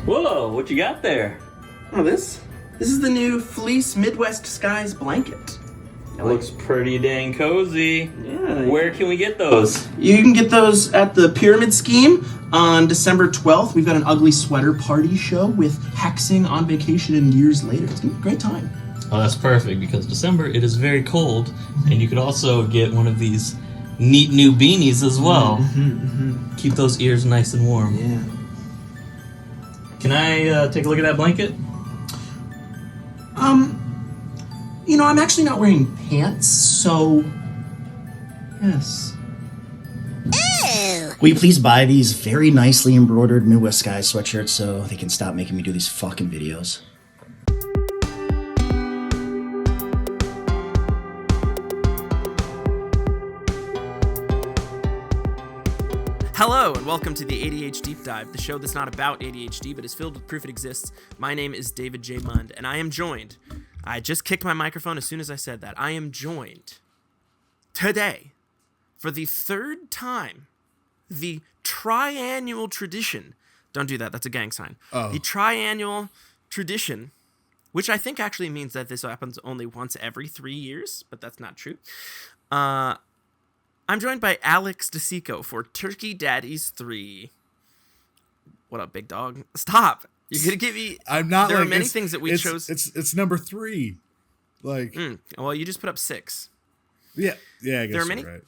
Whoa, what you got there? Oh, this is the new Fleece Midwest Skies blanket. It looks pretty dang cozy. Yeah. Where can we get those? You can get those at the Pyramid Scheme on December 12th. We've got an ugly sweater party show with Hexing on vacation and years later. It's gonna be a great time. Oh, that's perfect, because December, it is very cold, and you could also get one of these neat new beanies as well. Keep those ears nice and warm. Yeah. Can I take a look at that blanket? I'm actually not wearing pants, so yes. Will you please buy these very nicely embroidered Midwest Skies sweatshirts so they can stop making me do these fucking videos? Hello, and welcome to the A.D.H.Deep-Dive, the show that's not about ADHD, but is filled with proof it exists. My name is David J. Mund, and I am joined. I just kicked my microphone as soon as I said that. I am joined today for the third time, the triannual tradition. Don't do that, that's a gang sign. Oh. The triannual tradition, which I think actually means that this happens only once every 3 years, but that's not true. I'm joined by Alex DiCicco for Turkey Daddies 3. What up, big dog? Stop. You're going to give me... I'm not There like, are many things that we chose... It's number 3. Like... Well, you just put up 6. Yeah, I guess There are many- you're right.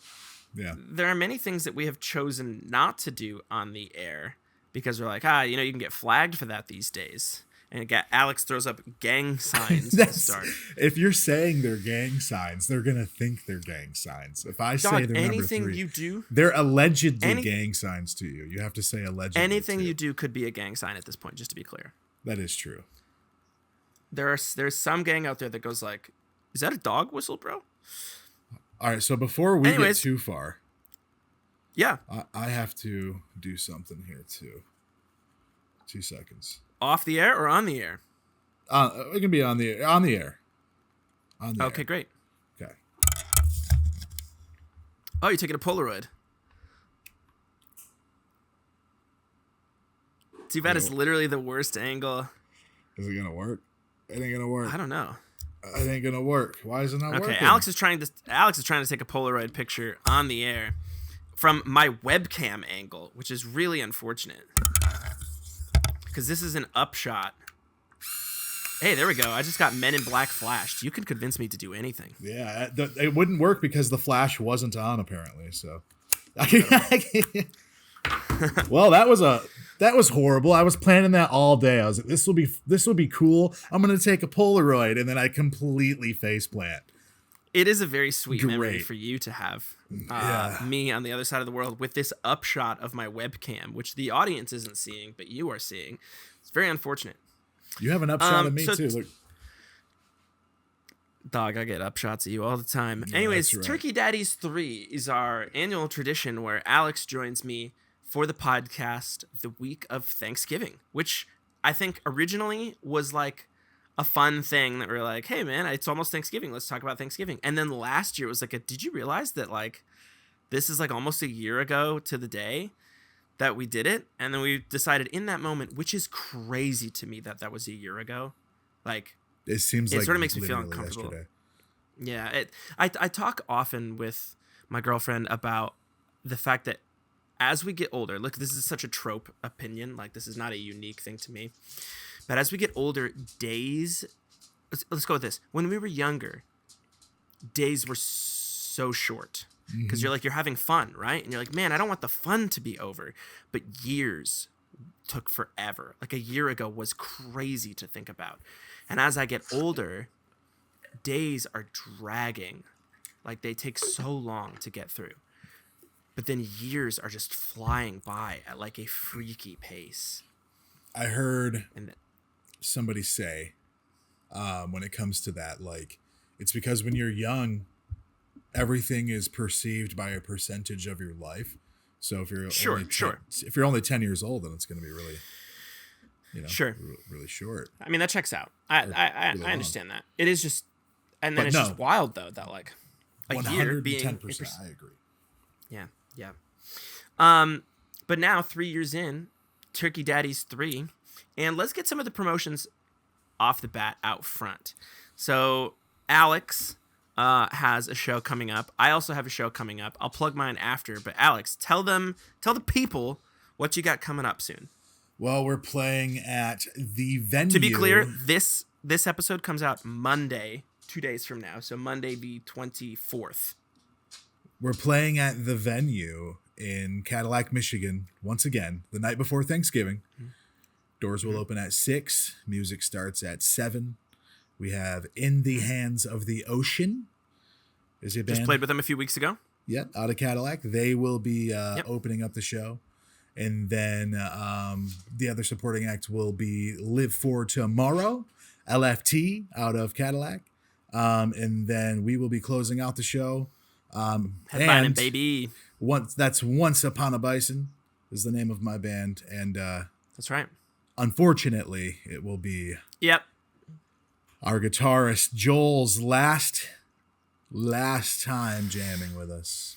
Yeah. There are many things that we have chosen not to do on the air because we're like, you can get flagged for that these days. And Alex throws up gang signs at the start. If you're saying they're gang signs, they're going to think they're gang signs. If I say they're number 3... anything you do... They're allegedly gang signs to you. You have to say allegedly. Anything you do could be a gang sign at this point, just to be clear. That is true. There's some gang out there that goes like, is that a dog whistle, bro? All right, so before we Anyways, get too far... Yeah. I have to do something here, too. 2 seconds. Off the air or on the air? It can be on the air. On the air. Okay, great. Okay. Oh, you're taking a Polaroid. Too bad it's literally the worst angle. Is it gonna work? It ain't gonna work. I don't know. It ain't gonna work. Why is it not working? Okay, Alex is trying to take a Polaroid picture on the air from my webcam angle, which is really unfortunate. Because this is an upshot. Hey, there we go. I just got Men in Black flashed. You could convince me to do anything. Yeah, it wouldn't work because the flash wasn't on apparently. So, well, that was horrible. I was planning that all day. I was like, this will be cool. I'm gonna take a Polaroid, and then I completely faceplant. It is a very sweet memory Great. for you to have Yeah. me on the other side of the world with this upshot of my webcam, which the audience isn't seeing, but you are seeing. It's very unfortunate. You have an upshot of me too. Look, dog, I get upshots of you all the time. Yeah, Anyways, that's right. Turkey Daddies 3 is our annual tradition where Alex joins me for the podcast the week of Thanksgiving, which I think originally was like a fun thing that we're like, hey man, it's almost Thanksgiving. Let's talk about Thanksgiving. And then last year it was like, did you realize that like this is like almost a year ago to the day that we did it? And then we decided in that moment, which is crazy to me that was a year ago. Like it seems it like sort of makes me feel literally uncomfortable. yesterday. Yeah, I talk often with my girlfriend about the fact that as we get older, look, this is such a trope opinion. Like this is not a unique thing to me. But as we get older, days... Let's go with this. When we were younger, days were so short. Because you're having fun, right? And you're like, man, I don't want the fun to be over. But years took forever. Like a year ago was crazy to think about. And as I get older, days are dragging. Like they take so long to get through. But then years are just flying by at like a freaky pace. I heard somebody say when it comes to that, like it's because when you're young, everything is perceived by a percentage of your life. So if you're if you're only 10 years old, then it's going to be really, really short. I mean, that checks out. I understand that. It is just, and then just wild though that like a year being 110%. I agree. Yeah. But now 3 years in, Turkey Daddies 3, And let's get some of the promotions off the bat out front. So Alex has a show coming up. I also have a show coming up. I'll plug mine after. But Alex, tell the people what you got coming up soon. Well, we're playing at the venue. To be clear, this episode comes out Monday, 2 days from now. So Monday the 24th. We're playing at the venue in Cadillac, Michigan, once again, the night before Thanksgiving. Doors will open at 6. Music starts at 7. We have In the Hands of the Ocean. Is it band? Just played with them a few weeks ago. Yep, out of Cadillac. They will be opening up the show. And then the other supporting act will be Live for Tomorrow, LFT, out of Cadillac. And then we will be closing out the show. Headlining, baby. Once Upon a Bison is the name of my band. And that's right. Unfortunately, it will be our guitarist Joel's last time jamming with us.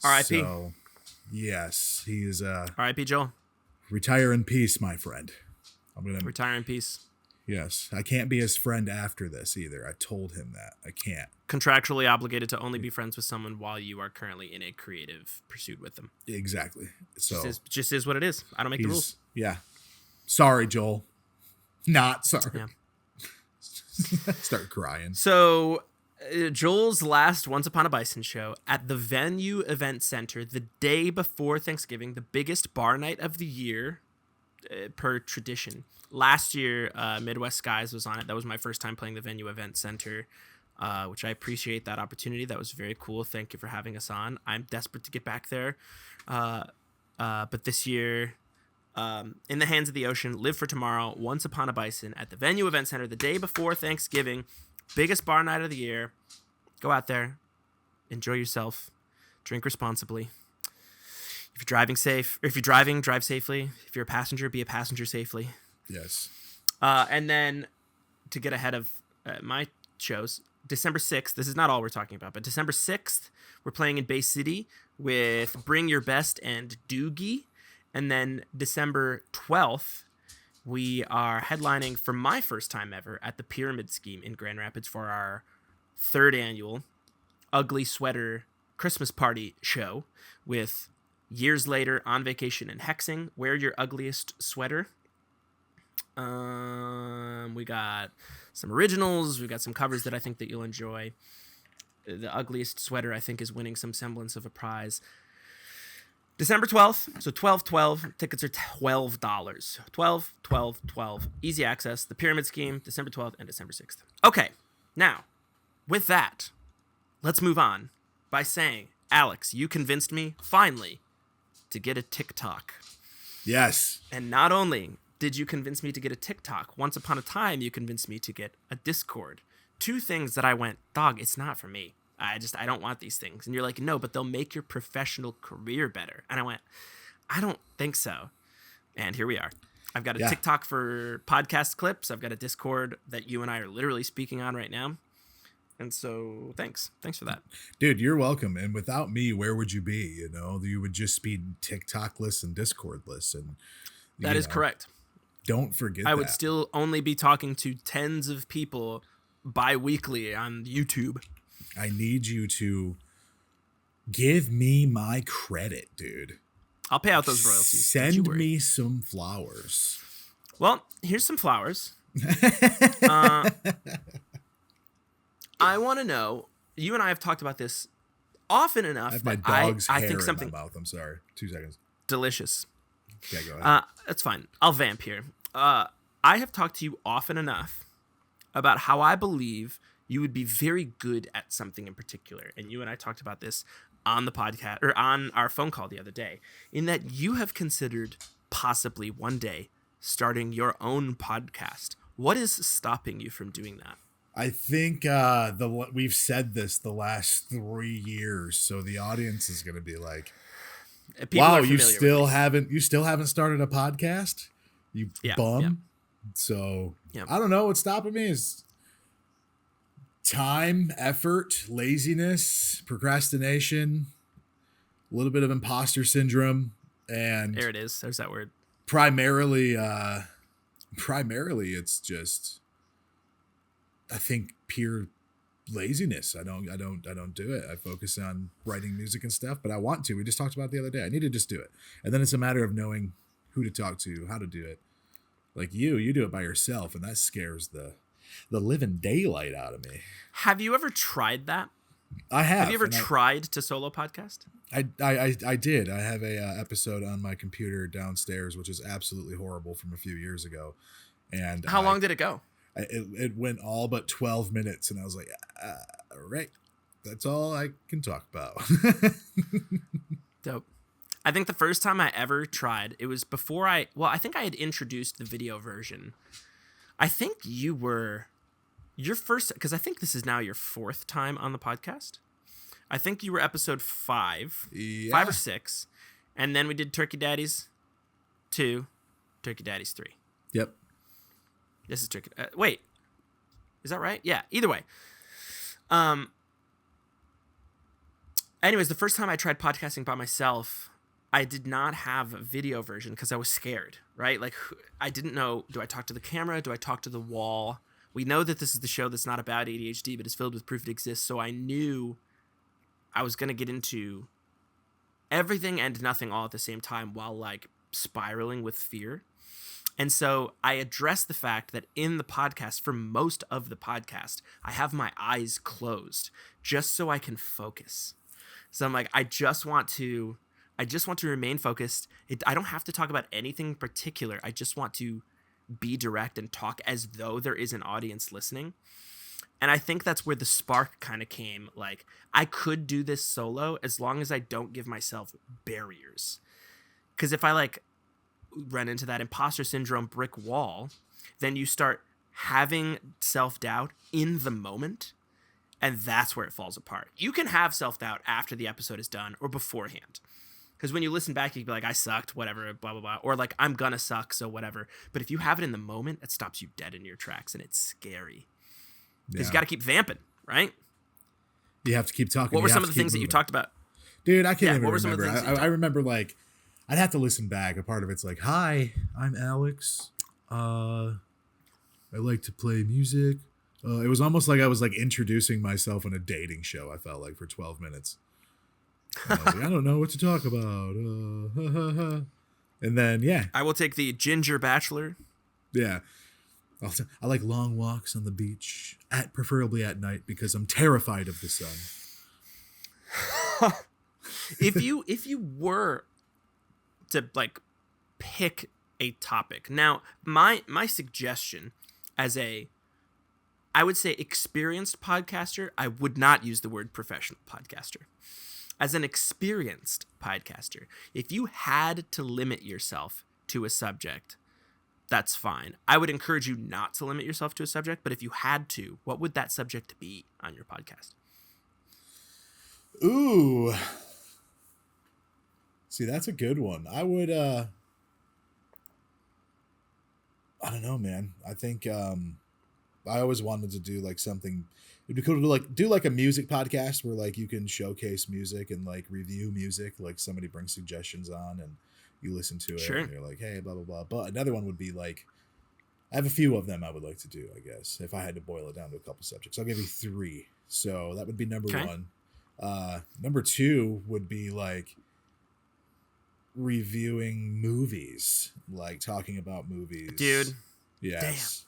R.I.P. So, yes, he is R.I.P. Joel. Retire in peace, my friend. I'm gonna retire in peace. Yes, I can't be his friend after this either. I told him that I can't. Contractually obligated to only be friends with someone while you are currently in a creative pursuit with them. Exactly. So just is what it is. I don't make the rules. Yeah. Sorry, Joel. Not sorry. Yeah. Start crying. So Joel's last Once Upon a Bison show at the Venue Event Center the day before Thanksgiving, the biggest bar night of the year per tradition. Last year, Midwest Skies was on it. That was my first time playing the Venue Event Center, which I appreciate that opportunity. That was very cool. Thank you for having us on. I'm desperate to get back there. But this year, In the Hands of the Ocean, Live for Tomorrow, Once Upon a Bison at the Venue Event Center the day before Thanksgiving. Biggest bar night of the year. Go out there. Enjoy yourself. Drink responsibly. If you're driving safe, or if you're driving, drive safely. If you're a passenger, be a passenger safely. Yes. And then to get ahead of my shows, December 6th, this is not all we're talking about, but December 6th, we're playing in Bay City with Bring Your Best and Doogie. And then December 12th, we are headlining for my first time ever at the Pyramid Scheme in Grand Rapids for our 3rd annual Ugly Sweater Christmas Party show with Years Later, On Vacation, and Hexing. Wear Your Ugliest Sweater. We got some originals. We got some covers that I think that you'll enjoy. The Ugliest Sweater, I think, is winning some semblance of a prize. December 12th, so 12/12. Tickets are $12. 12/12/12. Easy access. The Pyramid Scheme, December 12th and December 6th. Okay, now, with that, let's move on by saying, Alex, you convinced me, finally, to get a TikTok. Yes. And not only did you convince me to get a TikTok, once upon a time, you convinced me to get a Discord. 2 things that I went, dog, it's not for me. I don't want these things. And you're like, no, but they'll make your professional career better. And I went, I don't think so. And here we are. I've got a TikTok for podcast clips. I've got a Discord that you and I are literally speaking on right now. And so thanks for that. Dude, you're welcome. And without me, where would you be? You know, you would just be TikTok-less and Discord-less. And that is correct. Don't forget I would still only be talking to tens of people bi-weekly on YouTube. I need you to give me my credit, dude. I'll pay out those royalties. Send me some flowers. Well, here's some flowers. I want to know, you and I have talked about this often enough. I have my dog's hair think something in my mouth. I'm sorry. 2 seconds. Delicious. Okay, go ahead. That's fine. I'll vamp here. I have talked to you often enough about how I believe you would be very good at something in particular. And you and I talked about this on the podcast or on our phone call the other day, in that you have considered possibly one day starting your own podcast. What is stopping you from doing that? I think we've said this the last 3 years, so the audience is going to be like, "Wow, you still haven't started a podcast, you bum." Yeah. So I don't know what's stopping me is time, effort, laziness, procrastination, a little bit of imposter syndrome, and there it is. There's that word. Primarily primarily it's just, I think, pure laziness. I don't do it. I focus on writing music and stuff, but I want to. We just talked about it the other day. I need to just do it. And then it's a matter of knowing who to talk to, how to do it. Like you do it by yourself, and that scares the living daylight out of me. Have you ever tried that? I have. Have you ever tried to solo podcast? I did. I have a episode on my computer downstairs, which is absolutely horrible, from a few years ago. And how long did it go? It went all but 12 minutes, and I was like, all right, that's all I can talk about. Dope. I think the first time I ever tried, it was before I think I had introduced the video version. I think you were your first, because I think this is now your 4th time on the podcast. I think you were episode 5, 5 or 6, and then we did Turkey Daddies 2, Turkey Daddies 3. Yep. This is Turkey. Wait, is that right? Yeah. Either way. Anyways, the first time I tried podcasting by myself, I did not have a video version because I was scared, right? Like, I didn't know, do I talk to the camera? Do I talk to the wall? We know that this is the show that's not about ADHD, but is filled with proof it exists. So I knew I was going to get into everything and nothing all at the same time while, like, spiraling with fear. And so I addressed the fact that in the podcast, for most of the podcast, I have my eyes closed just so I can focus. So I'm like, I just want to remain focused. I don't have to talk about anything in particular. I just want to be direct and talk as though there is an audience listening. And I think that's where the spark kind of came. Like, I could do this solo as long as I don't give myself barriers. Because if I, like, run into that imposter syndrome brick wall, then you start having self-doubt in the moment, and that's where it falls apart. You can have self-doubt after the episode is done or beforehand. Because when you listen back, you can be like, I sucked, whatever, blah, blah, blah. Or like, I'm gonna suck, so whatever. But if you have it in the moment, it stops you dead in your tracks, and it's scary. Because you got to keep vamping, right? You have to keep talking. What were some of the things that you talked about? Dude, I can't even remember. I remember, like, I'd have to listen back. A part of it's like, hi, I'm Alex. I like to play music. It was almost like I was, like, introducing myself on a dating show, I felt like, for 12 minutes. I was like, I don't know what to talk about. And then, yeah. I will take the Ginger Bachelor. Yeah. I like long walks on the beach, preferably at night, because I'm terrified of the sun. If you were to, like, pick a topic. Now, my suggestion as I would say experienced podcaster, I would not use the word professional podcaster. As an experienced podcaster, if you had to limit yourself to a subject, that's fine. I would encourage you not to limit yourself to a subject, but if you had to, what would that subject be on your podcast? Ooh. See, that's a good one. I would, I don't know, man. I think, I always wanted to do, like, something. It'd be cool to do like a music podcast where, like, you can showcase music and, like, review music. Like, somebody brings suggestions on and you listen to it. Sure. And you're like, hey, blah, blah, blah. But another one would be, like, I have a few of them I would like to do, I guess, if I had to boil it down to a couple subjects. I'll give you 3. So that would be number 1. Number 2 would be, like, reviewing movies, like talking about movies. Dude. Yes. Damn.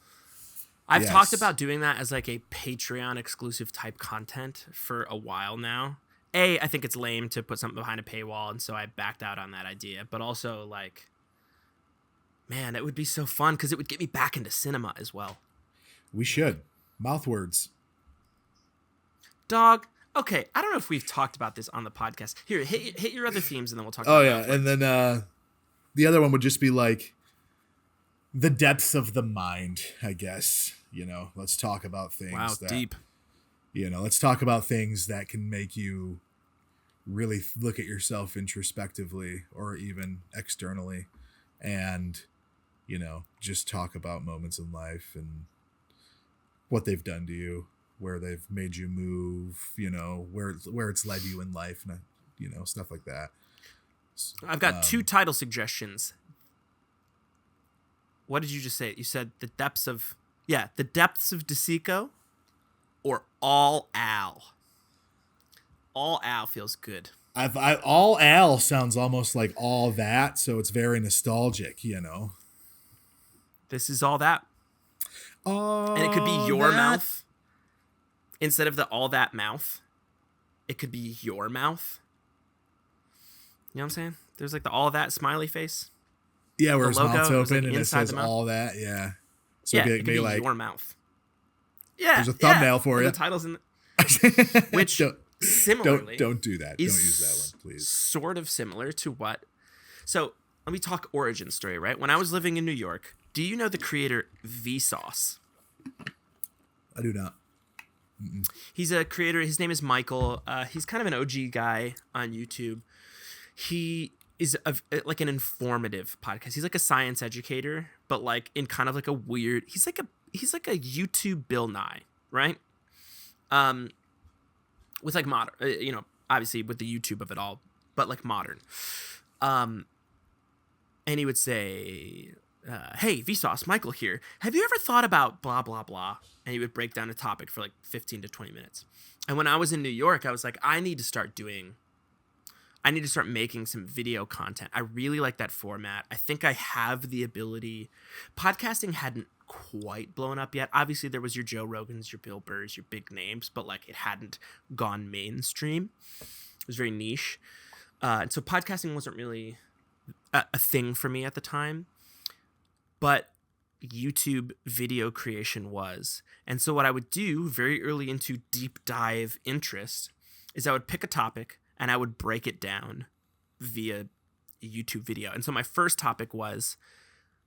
I've talked about doing that as, like, a Patreon exclusive type content for a while now. I think it's lame to put something behind a paywall, and so I backed out on that idea. But also, like, man, it would be so fun because it would get me back into cinema as well. We should. Mouth words. Dog. Okay, I don't know if we've talked about this on the podcast. Here, hit your other themes, and then we'll talk about it. Oh, yeah, and then the other one would just be, like, the depths of the mind, I guess. You know, let's talk about things. Wow, deep. You know, let's talk about things that can make you really look at yourself introspectively or even externally, and, you know, just talk about moments in life and what they've done to you, where they've made you move, you know, where it's led you in life, and, you know, stuff like that. I've got 2 title suggestions. what did you just say? You said the depths of DeCicco or all Al. All Al feels good. All Al sounds almost like all that, so it's very nostalgic, you know. This is all that. And it could be your mouth instead of the all that mouth. It could be your mouth. You know what I'm saying? There's like the all that smiley face. Yeah, where his mouth's open and it says the mouth. all that. Yeah. So Yeah, it could could be like your mouth. Yeah. There's a thumbnail for and you. The title's in the, which similarly don't do that. Don't use that one, please. Sort of similar to what. So let me talk origin story, right? When I was living in New York, do you know the creator Vsauce? I do not. He's a creator. His name is Michael. He's kind of an OG guy on YouTube. He is like an informative podcast. He's like a science educator, but like in kind of like a weird. He's like a YouTube Bill Nye, right? With like modern, obviously with the YouTube of it all, but like modern. And he would say, hey, Vsauce, Michael here. Have you ever thought about blah, blah, blah? And he would break down a topic for like 15 to 20 minutes. And when I was in New York, I was like, I need to start making some video content. I really like that format. I think I have the ability. Podcasting hadn't quite blown up yet. Obviously, there was your Joe Rogans, your Bill Burrs, your big names, but like it hadn't gone mainstream. It was very niche. And so podcasting wasn't really a thing for me at the time. But YouTube video creation was. And so what I would do very early into deep dive interest is I would pick a topic and I would break it down via YouTube video. And so my first topic was,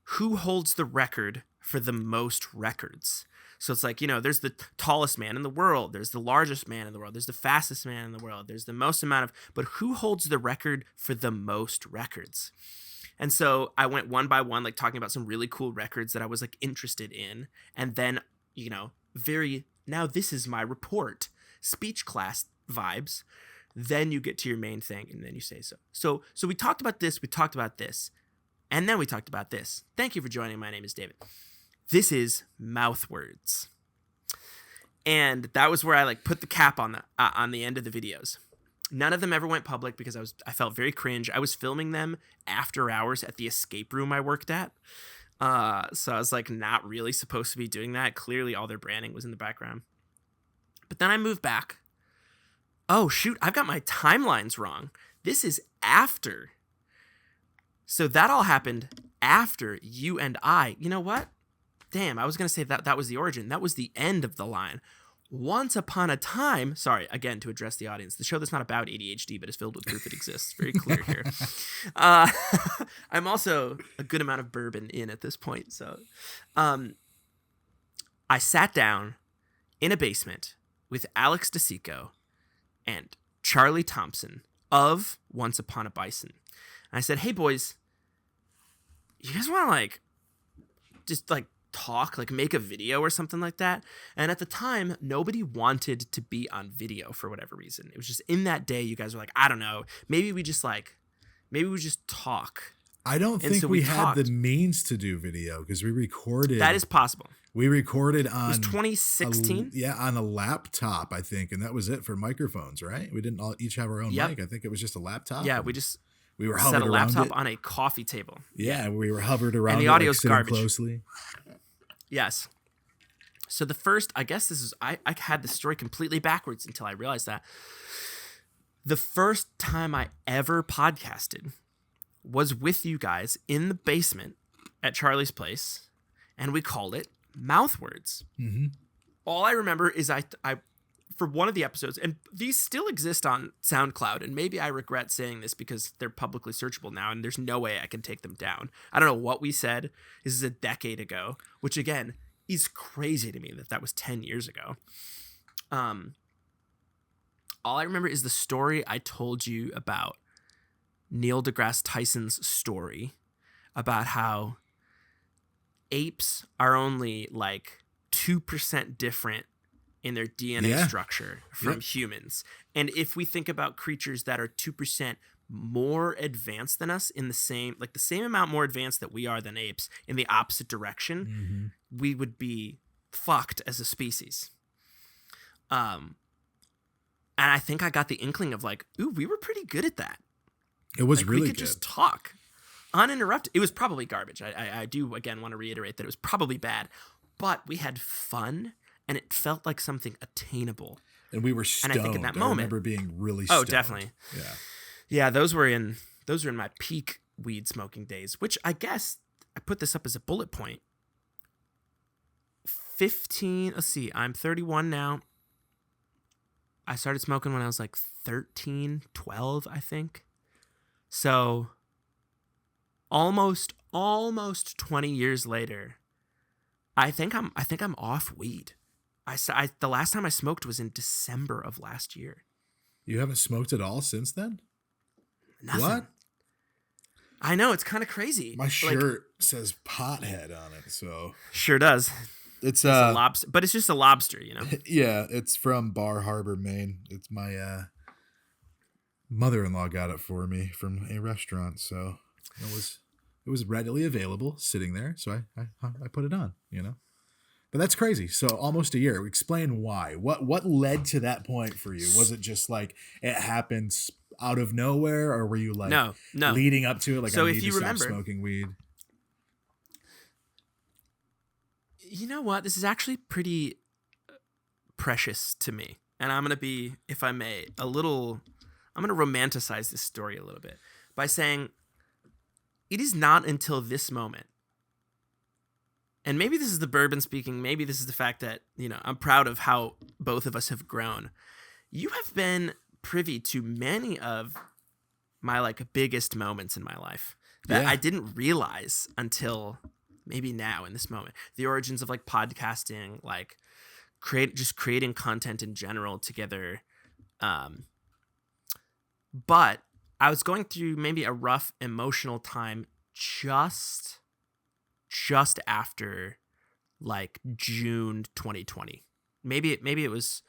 who holds the record for the most records? So it's like, there's the tallest man in the world. There's the largest man in the world. There's the fastest man in the world. There's the most amount of, but who holds the record for the most records? And so I went one by one, like talking about some really cool records that I was like interested in. And then, now this is my report, speech class vibes. Then you get to your main thing and then you say so. So we talked about this. We talked about this. And then we talked about this. Thank you for joining. My name is David. This is Mouth Words. And that was where I like put the cap on the end of the videos. None of them ever went public because I felt very cringe. I was filming them after hours at the escape room I worked at. So I was like not really supposed to be doing that. Clearly all their branding was in the background. But then I moved back. Oh shoot, I've got my timelines wrong. This is after. So that all happened after you and I. You know what? Damn, I was going to say that was the origin. That was the end of the line. Once upon a time, sorry, again, to address the audience, the show that's not about ADHD, but is filled with proof it exists. Very clear here. I'm also a good amount of bourbon in at this point. So I sat down in a basement with Alex DiCicco and Charlie Thompson of Once Upon a Bison. And I said, hey, boys, you guys want to just talk, make a video or something like that? And at the time, nobody wanted to be on video for whatever reason. It was just in that day, you guys were like, I don't know, maybe we just talk. I don't think we had the means to do video because we recorded. That is possible. We recorded on. It was 2016. On a laptop, I think, and that was it for microphones, right? We didn't all each have our own mic. I think it was just a laptop. Yeah, we were set a laptop on a coffee table. Yeah, we were hovered around. And the audio's garbage. Closely. Yes. So the first, I guess this is, I had the story completely backwards until I realized that. The first time I ever podcasted was with you guys in the basement at Charlie's place, and we called it Mouth Words. Mm-hmm. All I remember is I for one of the episodes, and these still exist on SoundCloud, and maybe I regret saying this because they're publicly searchable now, and there's no way I can take them down. I don't know what we said. This is a decade ago, which again is crazy to me that was 10 years ago. All I remember is the story I told you about Neil deGrasse Tyson's story about how apes are only 2% different in their DNA structure from humans. And if we think about creatures that are 2% more advanced than us in the same amount more advanced that we are than apes in the opposite direction, we would be fucked as a species. And I think I got the inkling of like, ooh, we were pretty good at that. It was like, really we could good. just talk uninterrupted. It was probably garbage. I do again want to reiterate that it was probably bad, but we had fun and it felt like something attainable. And we were stoned. And I think in that moment, I remember being really stoned. Oh, definitely. Yeah. Yeah, those were in my peak weed smoking days, which I guess I put this up as a bullet point. 15, let's see, I'm 31 now. I started smoking when I was like 13, 12, I think. So almost 20 years later, I think I'm off weed. The last time I smoked was in December of last year. You haven't smoked at all since then? Nothing. What? I know, it's kind of crazy. My shirt says pothead on it, so sure does. It's a lobster, but it's just a lobster, you know. Yeah, it's from Bar Harbor, Maine. It's my mother-in-law got it for me from a restaurant, so it was readily available, sitting there. So I put it on, you know. But that's crazy. So almost a year. Explain why. What led to that point for you? Was it just like it happened out of nowhere, or were you like no leading up to it? Like, so I need if you to remember, stop smoking weed. You know what? This is actually pretty precious to me, and I'm gonna be, if I may, I'm gonna romanticize this story a little bit by saying it is not until this moment. And maybe this is the bourbon speaking. Maybe this is the fact that, you know, I'm proud of how both of us have grown. You have been privy to many of my like biggest moments in my life that I didn't realize until maybe now in this moment. The origins of like podcasting, like creating content in general together. But I was going through maybe a rough emotional time just after like June 2020. Maybe it was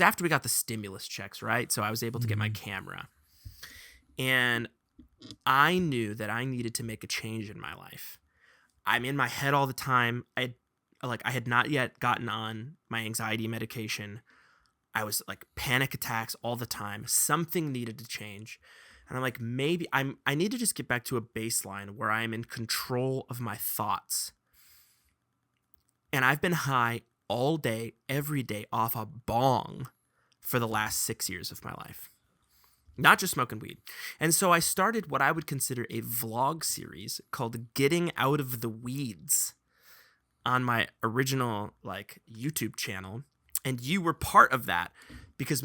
after we got the stimulus checks, right? So I was able to get my camera. And I knew that I needed to make a change in my life. I'm in my head all the time. I had not yet gotten on my anxiety medication. I was like panic attacks all the time. Something needed to change. And I'm like, maybe I need to just get back to a baseline where I'm in control of my thoughts. And I've been high all day, every day off a bong for the last 6 years of my life. Not just smoking weed. And so I started what I would consider a vlog series called Getting Out of the Weeds on my original like YouTube channel. And you were part of that because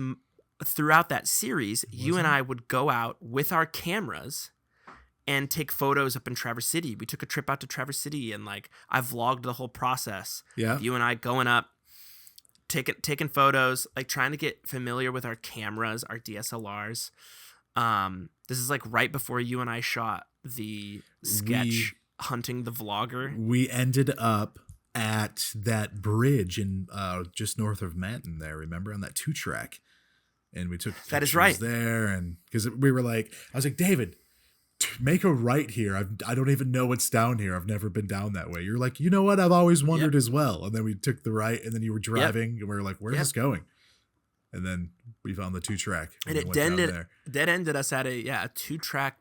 throughout that series, you and I would go out with our cameras and take photos up in Traverse City. We took a trip out to Traverse City and like I vlogged the whole process. Yeah. You and I going up, taking photos, like trying to get familiar with our cameras, our DSLRs. This is like right before you and I shot the sketch Hunting the Vlogger. We ended up at that bridge in just north of Manton there, remember, on that 2-track. And we took pictures that is right there, and because we were like, I was like, David, make a right here. I don't even know what's down here. I've never been down that way. You're like, you know what? I've always wondered as well. And then we took the right, and then you were driving, and we were like, where's this going? And then we found the 2-track, and it dead ended us at a 2-track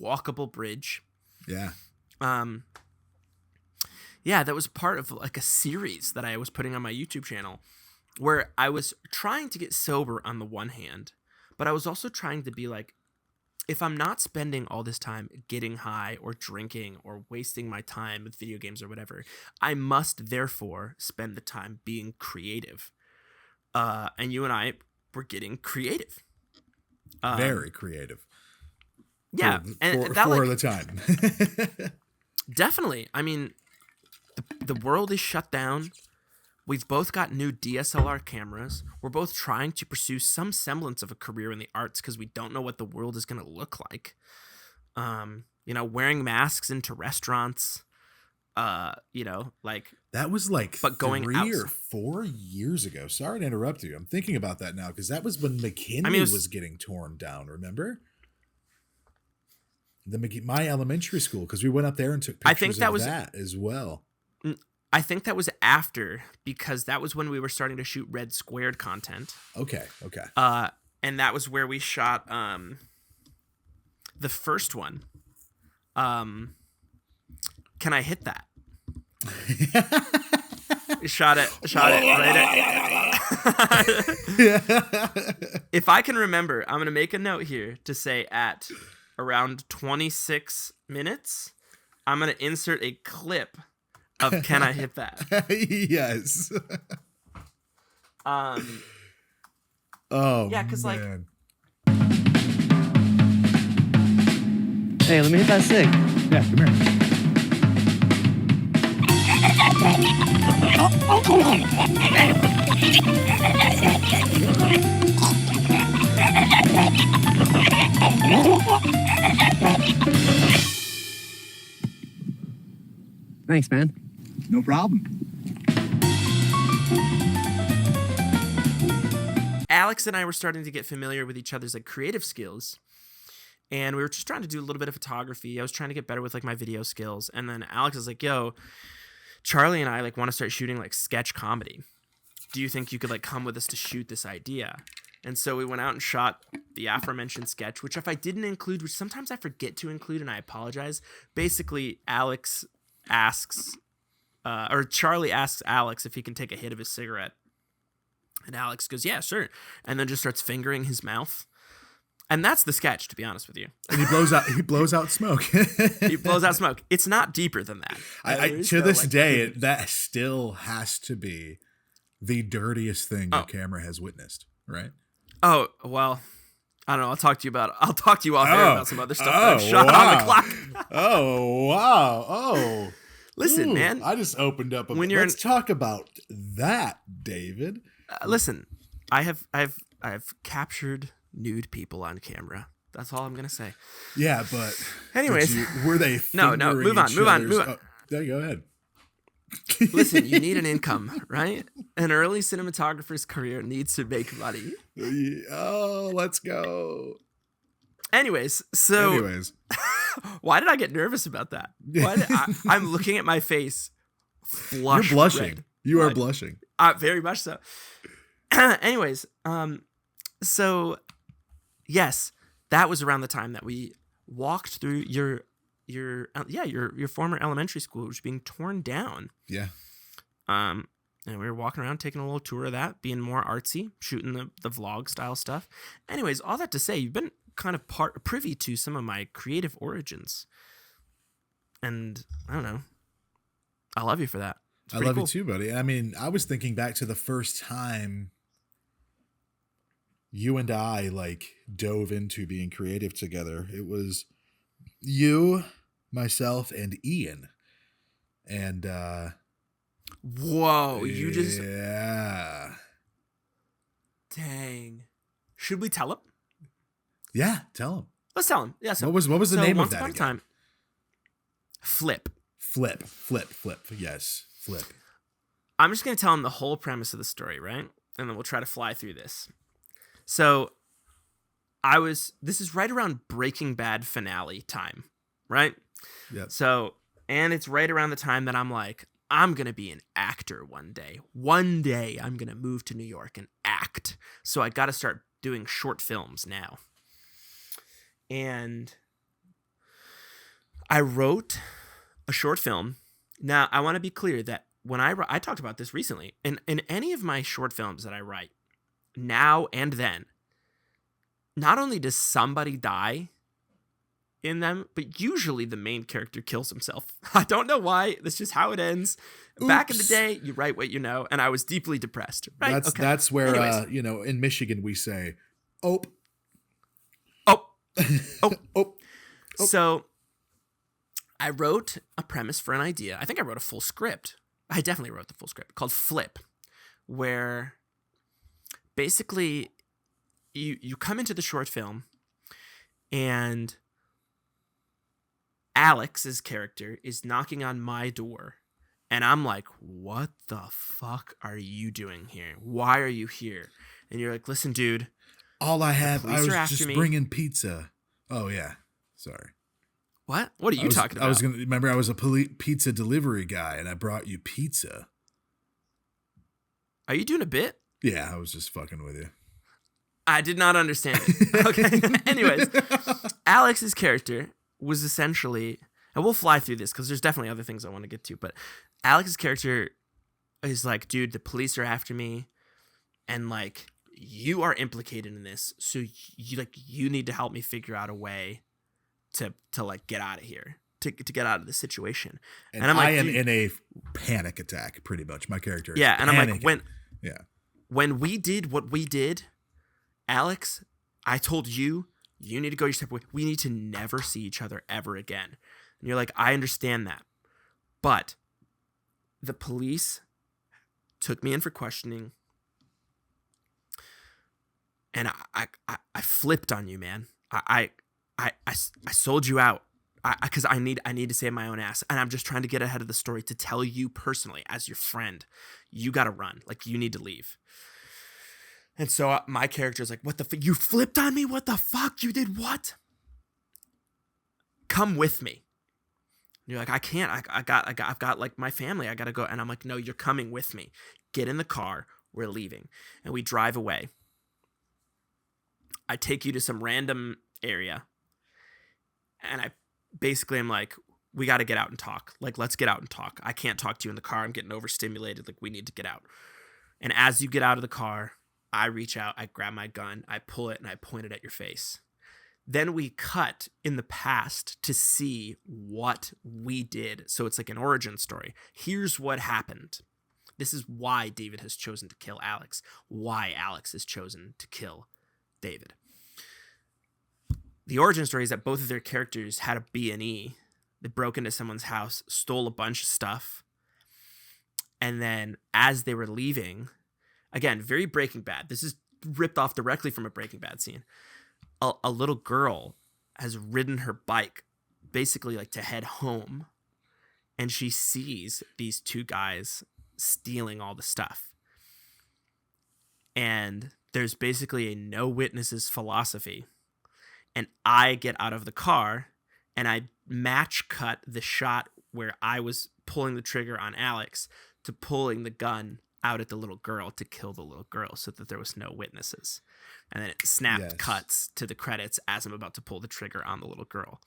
walkable bridge. Yeah. Yeah, that was part of like a series that I was putting on my YouTube channel, where I was trying to get sober on the one hand, but I was also trying to be like, if I'm not spending all this time getting high or drinking or wasting my time with video games or whatever, I must therefore spend the time being creative. And you and I were getting creative. Very creative. Yeah. For the time. Definitely. I mean, the world is shut down. We've both got new DSLR cameras. We're both trying to pursue some semblance of a career in the arts because we don't know what the world is going to look like. Wearing masks into restaurants, like that was like but going 3 out or 4 years ago. Sorry to interrupt you. I'm thinking about that now because that was when McKinley was getting torn down. Remember my elementary school, because we went up there and took pictures that as well. I think that was after, because that was when we were starting to shoot Red Squared content. Okay. And that was where we shot the first one. Can I hit that? shot it right at If I can remember, I'm gonna make a note here to say at around 26 minutes, I'm gonna insert a clip of "Can I hit that?" Yes. Oh yeah, because like, hey, let me hit that sig. yeah, come here. Thanks, man. No problem. Alex and I were starting to get familiar with each other's like creative skills, and we were just trying to do a little bit of photography. I was trying to get better with like my video skills, and then Alex was like, "Yo, Charlie and I like want to start shooting like sketch comedy. Do you think you could like come with us to shoot this idea?" And so we went out and shot the aforementioned sketch, which if I didn't include, which sometimes I forget to include, and I apologize. Basically, Alex asks, or Charlie asks Alex if he can take a hit of his cigarette. And Alex goes, "Yeah, sure." And then just starts fingering his mouth. And that's the sketch, to be honest with you. And he blows out smoke. He blows out smoke. It's not deeper than that. To this day, that still has to be the dirtiest thing your camera has witnessed, right? Oh, well, I don't know. I'll talk to you off air about some other stuff that I've shot on the clock. Oh, wow. Oh. Listen, man. I just opened up let's talk about that, David. Listen, I have captured nude people on camera. That's all I'm gonna say. Yeah, but anyways, were they? No. Move on. Oh, yeah, go ahead. Listen, you need an income, right? An early cinematographer's career needs to make money. Oh, let's go. Anyways, why did I get nervous about that? I'm looking at my face. You're blushing. Red. You are blushing. Very much so. Anyways, so yes, that was around the time that we walked through your former elementary school, which was being torn down. Yeah. And we were walking around, taking a little tour of that, being more artsy, shooting the vlog style stuff. Anyways, all that to say, you've been kind of privy to some of my creative origins, and I don't know. I love you for that. I love you too, buddy. I mean, I was thinking back to the first time you and I like dove into being creative together. It was you, myself, and Ian. And whoa, you just dang. Should we tell him? Yeah, tell him. Let's tell him. Yeah. So, what was the name of that? Once upon a time, Flip. Yes, Flip. I'm just gonna tell him the whole premise of the story, right? And then we'll try to fly through this. So, this is right around Breaking Bad finale time, right? Yeah. So, and it's right around the time that I'm like, I'm going to be an actor one day. One day I'm going to move to New York and act. So I got to start doing short films now. And I wrote a short film. Now, I want to be clear that when I talked about this recently, in any of my short films that I write, now and then, not only does somebody die in them, but usually the main character kills himself. I don't know why. That's just how it ends. Oops. Back in the day, you write what you know, and I was deeply depressed. Right? That's where in Michigan we say, "Oh." So I wrote a premise for an idea. I think I wrote a full script. I definitely wrote the full script called Flip, where basically you come into the short film and Alex's character is knocking on my door, and I'm like, what the fuck are you doing here? Why are you here? And you're like, listen, dude. All I have, I police was are after just me. bringing pizza. Oh, yeah. Sorry. What? What are you talking about? I was remember I was a pizza delivery guy, and I brought you pizza. Are you doing a bit? Yeah, I was just fucking with you. I did not understand it. Okay. Anyways, Alex's character was essentially, and we'll fly through this because there's definitely other things I want to get to, but Alex's character is like, dude, the police are after me, and like, you are implicated in this, so you need to help me figure out a way to like get out of here, to get out of the situation. And I'm like, I am in a panic attack, pretty much. My character is and panicking. I'm like, when we did what we did, Alex, I told you need to go your separate way. We need to never see each other ever again. And you're like, I understand that. But the police took me in for questioning. And I flipped on you, man. I sold you out because I need to save my own ass. And I'm just trying to get ahead of the story to tell you personally, as your friend, you got to run. Like, you need to leave. And so my character is like, what the fuck? You flipped on me? What the fuck? You did what? Come with me. And you're like, I can't. I've got like my family. I got to go. And I'm like, no, you're coming with me. Get in the car. We're leaving. And we drive away. I take you to some random area. And I basically am like, we got to get out and talk. Like, let's get out and talk. I can't talk to you in the car. I'm getting overstimulated. Like, we need to get out. And as you get out of the car, I reach out, I grab my gun, I pull it, and I point it at your face. Then we cut in the past to see what we did. So it's like an origin story. Here's what happened. This is why David has chosen to kill Alex. Why Alex has chosen to kill David. The origin story is that both of their characters had a B&E. They broke into someone's house, stole a bunch of stuff. And then as they were leaving, again, very Breaking Bad. This is ripped off directly from a Breaking Bad scene. A little girl has ridden her bike basically like to head home, and she sees these two guys stealing all the stuff. And there's basically a no witnesses philosophy. And I get out of the car and I match cut the shot where I was pulling the trigger on Alex to pulling the gun out at the little girl to kill the little girl so that there was no witnesses. And then it cuts to the credits as I'm about to pull the trigger on the little girl.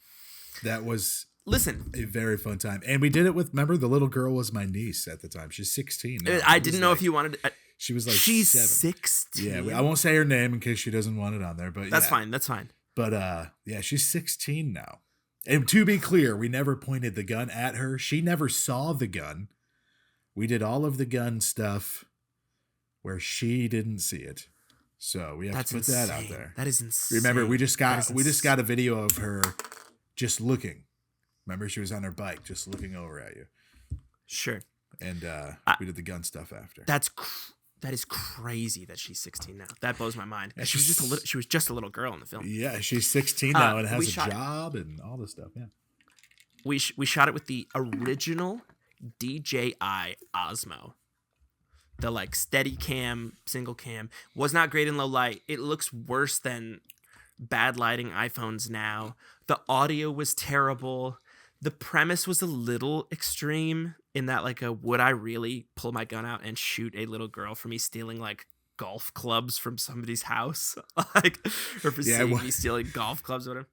That was a very fun time. And we did it with, remember, the little girl was my niece at the time. She's 16 now. I didn't know if you wanted to, she was like she's 7. 16. Yeah, I won't say her name in case she doesn't want it on there, but that's fine. That's fine. But yeah, she's 16 now. And to be clear, we never pointed the gun at her. She never saw the gun. We did all of the gun stuff where she didn't see it. So we have to put that out there. That is insane. Remember, we just got a video of her just looking. Remember, she was on her bike just looking over at you. Sure. And we did the gun stuff after. That is crazy that she's 16 now. That blows my mind. She was just a little girl in the film. Yeah, she's 16 now and has a job and all this stuff. Yeah. We shot it with the original DJI Osmo. The like steady cam, single cam. Was not great in low light. It looks worse than bad lighting iPhones now. The audio was terrible. The premise was a little extreme in that, like, would I really pull my gun out and shoot a little girl for me stealing like golf clubs from somebody's house, like, or for seeing me stealing golf clubs or whatever?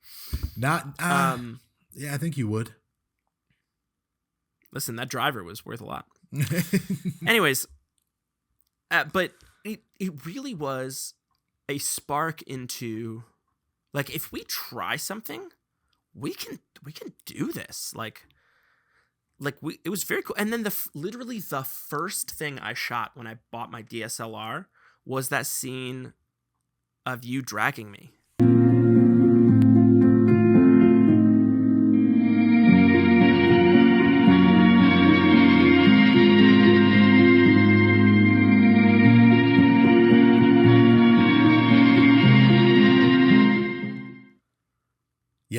Not. Yeah, I think you would. Listen, that driver was worth a lot. Anyways, but it really was a spark into, like, if we try something, we can do this. It was very cool. And then literally the first thing I shot when I bought my DSLR was that scene of you dragging me.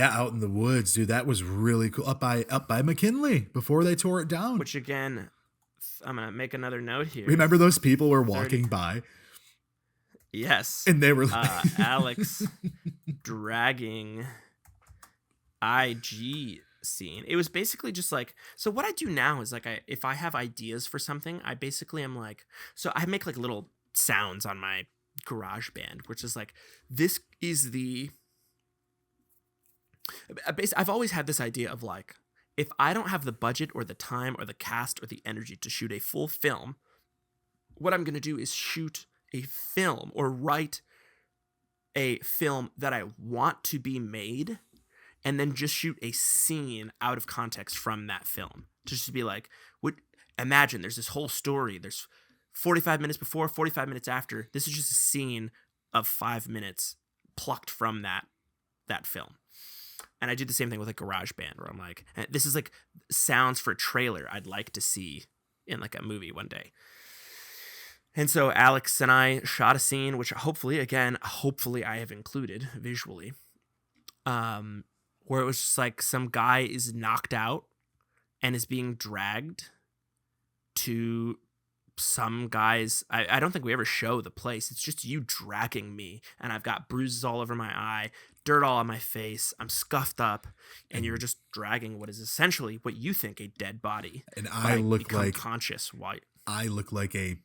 Yeah, out in the woods, dude. That was really cool. Up by McKinley before they tore it down. Which again, I'm gonna make another note here. Remember those people were walking by? Yes. And they were Alex dragging IG scene. It was basically just like, so what I do now is like, if I have ideas for something, I basically am like, so I make like little sounds on my GarageBand, which is like, this is I've always had this idea of like, if I don't have the budget or the time or the cast or the energy to shoot a full film, what I'm going to do is shoot a film or write a film that I want to be made and then just shoot a scene out of context from that film. Just to be like, imagine there's this whole story. There's 45 minutes before, 45 minutes after. This is just a scene of 5 minutes plucked from that film. And I do the same thing with like GarageBand, where I'm like, this is like sounds for a trailer I'd like to see in like a movie one day. And so Alex and I shot a scene, which hopefully I have included visually, where it was just like some guy is knocked out and is being dragged to some guys. I don't think we ever show the place. It's just you dragging me, and I've got bruises all over my eye, dirt all on my face. I'm scuffed up, and you're just dragging what is essentially what you think a dead body. And I look like conscious. Why? I look like a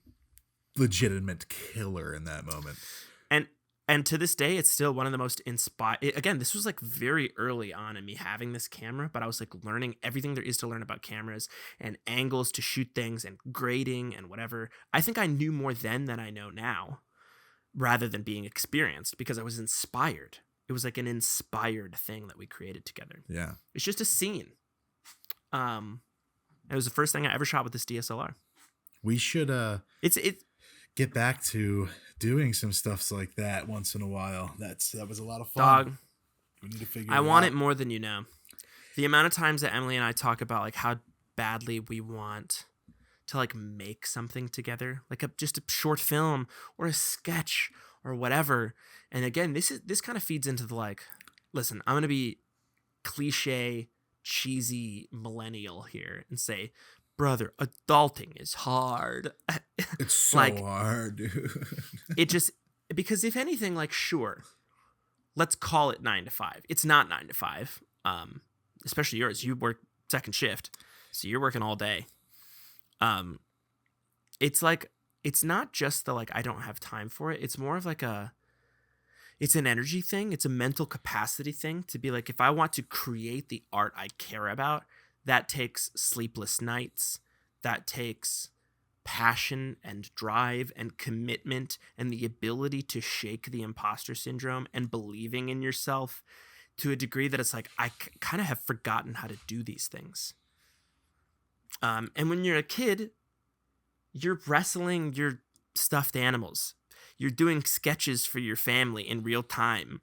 legitimate killer in that moment. And to this day, it's still one of the most again, this was like very early on in me having this camera, but I was like learning everything there is to learn about cameras and angles to shoot things and grading and whatever. I think I knew more then than I know now, rather than being experienced, because I was inspired. It was like an inspired thing that we created together. Yeah. It's just a scene. It was the first thing I ever shot with this DSLR. We should get back to doing some stuffs like that once in a while. That was a lot of fun. Dog, we need to figure I it want out. it more than you know. The amount of times that Emily and I talk about like how badly we want to like make something together, like just a short film or a sketch or whatever. And again, this kind of feeds into the like, listen, I'm gonna be cliche, cheesy millennial here and say, brother, adulting is hard. It's so like, hard, dude. It just, because if anything, like, sure, let's call it 9 to 5. It's not 9 to 5. Especially yours. You work second shift, so you're working all day. It's like, it's not just the like I don't have time for it. It's more of like it's an energy thing. It's a mental capacity thing to be like, if I want to create the art I care about, that takes sleepless nights. That takes passion and drive and commitment and the ability to shake the imposter syndrome and believing in yourself to a degree that it's like, I kind of have forgotten how to do these things. And when you're a kid, you're wrestling your stuffed animals. You're doing sketches for your family in real time,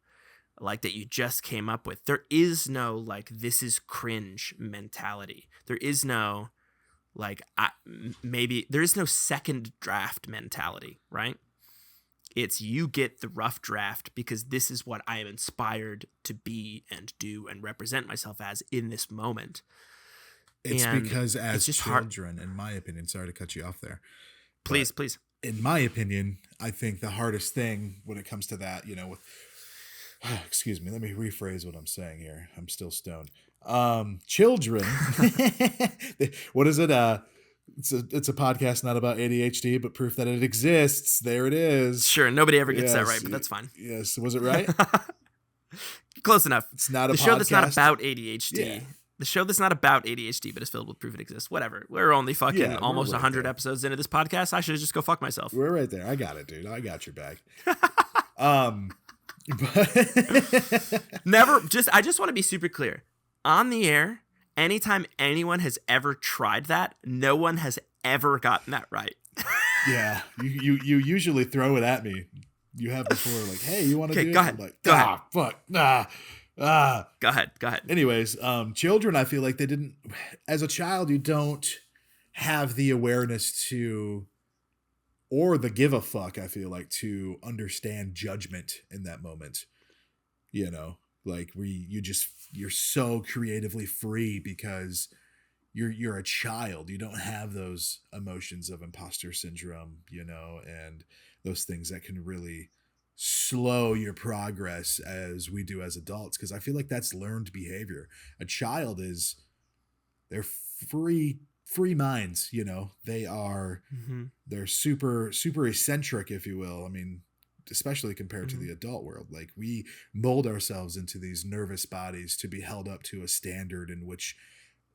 like that you just came up with. There is no like, this is cringe mentality. There is no like, maybe there is no second draft mentality, right? It's you get the rough draft because this is what I am inspired to be and do and represent myself as in this moment. It's And because as it's children, in my opinion, sorry to cut you off there. Please. In my opinion, I think the hardest thing when it comes to that, with excuse me, let me rephrase what I'm saying here. I'm still stoned. Children, what is it? It's a podcast not about ADHD, but proof that it exists. There it is. Sure, nobody ever gets that Yes, right, but that's fine. Yes, was it right? Close enough. It's not a the show that's not podcast. about ADHD. Yeah. The show that's not about ADHD, but is filled with proof it exists. Whatever. We're only fucking Yeah, we're almost right 100 there. episodes into this podcast. I should just go fuck myself. We're right there. I got it, dude. I got your back. I just want to be super clear. On the air, anytime anyone has ever tried that, no one has ever gotten that right. Yeah, you usually throw it at me. You have before, like, hey, you want to do it? go ahead. I'm like, Go ahead. fuck. Go ahead. Anyways, children, I feel like they didn't, as a child, you don't have the awareness to, or the give a fuck, I feel like, to understand judgment in that moment. like where you're so creatively free because you're a child. You don't have those emotions of imposter syndrome, and those things that can really slow your progress as we do as adults. Because I feel like that's learned behavior. A child they're free minds, they're super eccentric, if you will. I mean, especially compared to the adult world. Like, we mold ourselves into these nervous bodies to be held up to a standard in which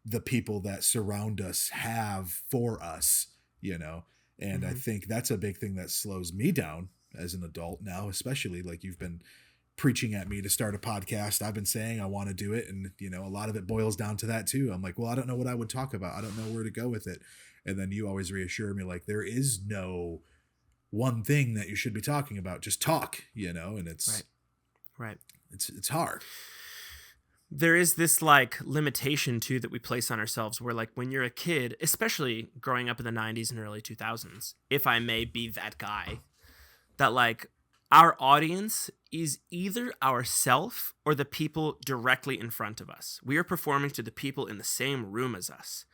the people that surround us have for us, and I think that's a big thing that slows me down as an adult now, especially like you've been preaching at me to start a podcast. I've been saying I want to do it, and a lot of it boils down to that too. I'm like, well, I don't know what I would talk about. I don't know where to go with it. And then you always reassure me, like, there is no one thing that you should be talking about. Just talk, and it's right. It's hard. There is this like limitation too that we place on ourselves where, like, when you're a kid, especially growing up in the 90s and early 2000s, if I may be that guy, that like our audience is either ourself or the people directly in front of us. We are performing to the people in the same room as us,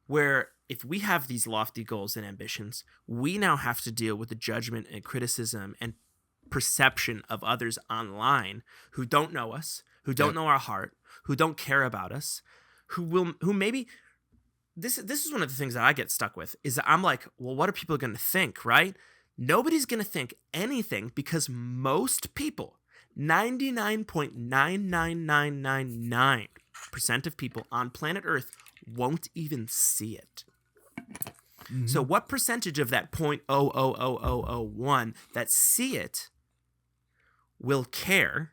where if we have these lofty goals and ambitions, we now have to deal with the judgment and criticism and perception of others online who don't know us, who don't know our heart, who don't care about us, who maybe this is one of the things that I get stuck with, is that I'm like, well, what are people going to think, right? Nobody's going to think anything because most people, 99.99999% of people on planet Earth won't even see it. Mm-hmm. So what percentage of that 0.00001 that see it will care,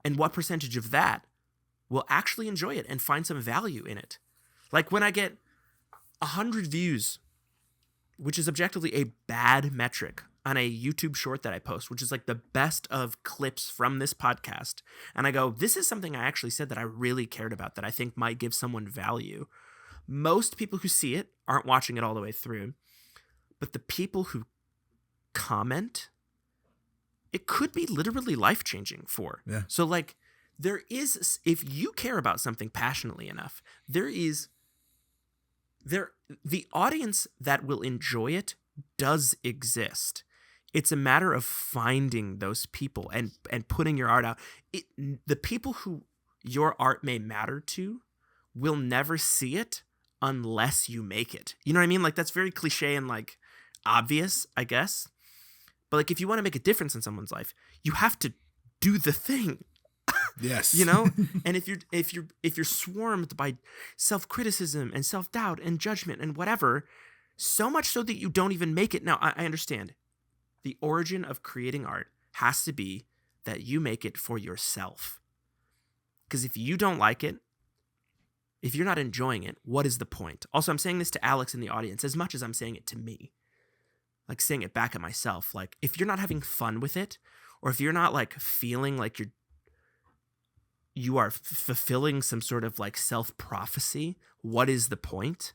and what percentage of that will actually enjoy it and find some value in it? Like when I get 100 views, which is objectively a bad metric, on a YouTube short that I post, which is like the best of clips from this podcast, and I go, this is something I actually said that I really cared about, that I think might give someone value. Most people who see it aren't watching it all the way through, but the people who comment, it could be literally life-changing for. Yeah. So like, there is, if you care about something passionately enough, the audience that will enjoy it does exist. It's a matter of finding those people and putting your art out. The people who your art may matter to will never see it unless you make it. You know what I mean? Like, that's very cliche and like obvious, I guess. But like, if you want to make a difference in someone's life, you have to do the thing. Yes. And if you're swarmed by self-criticism and self-doubt and judgment and whatever, so much so that you don't even make it. Now, I understand. The origin of creating art has to be that you make it for yourself. Because if you don't like it, if you're not enjoying it, what is the point? Also, I'm saying this to Alex in the audience as much as I'm saying it to me. Like, saying it back at myself. Like, if you're not having fun with it, or if you're not like feeling like you are fulfilling some sort of like self-prophecy, what is the point?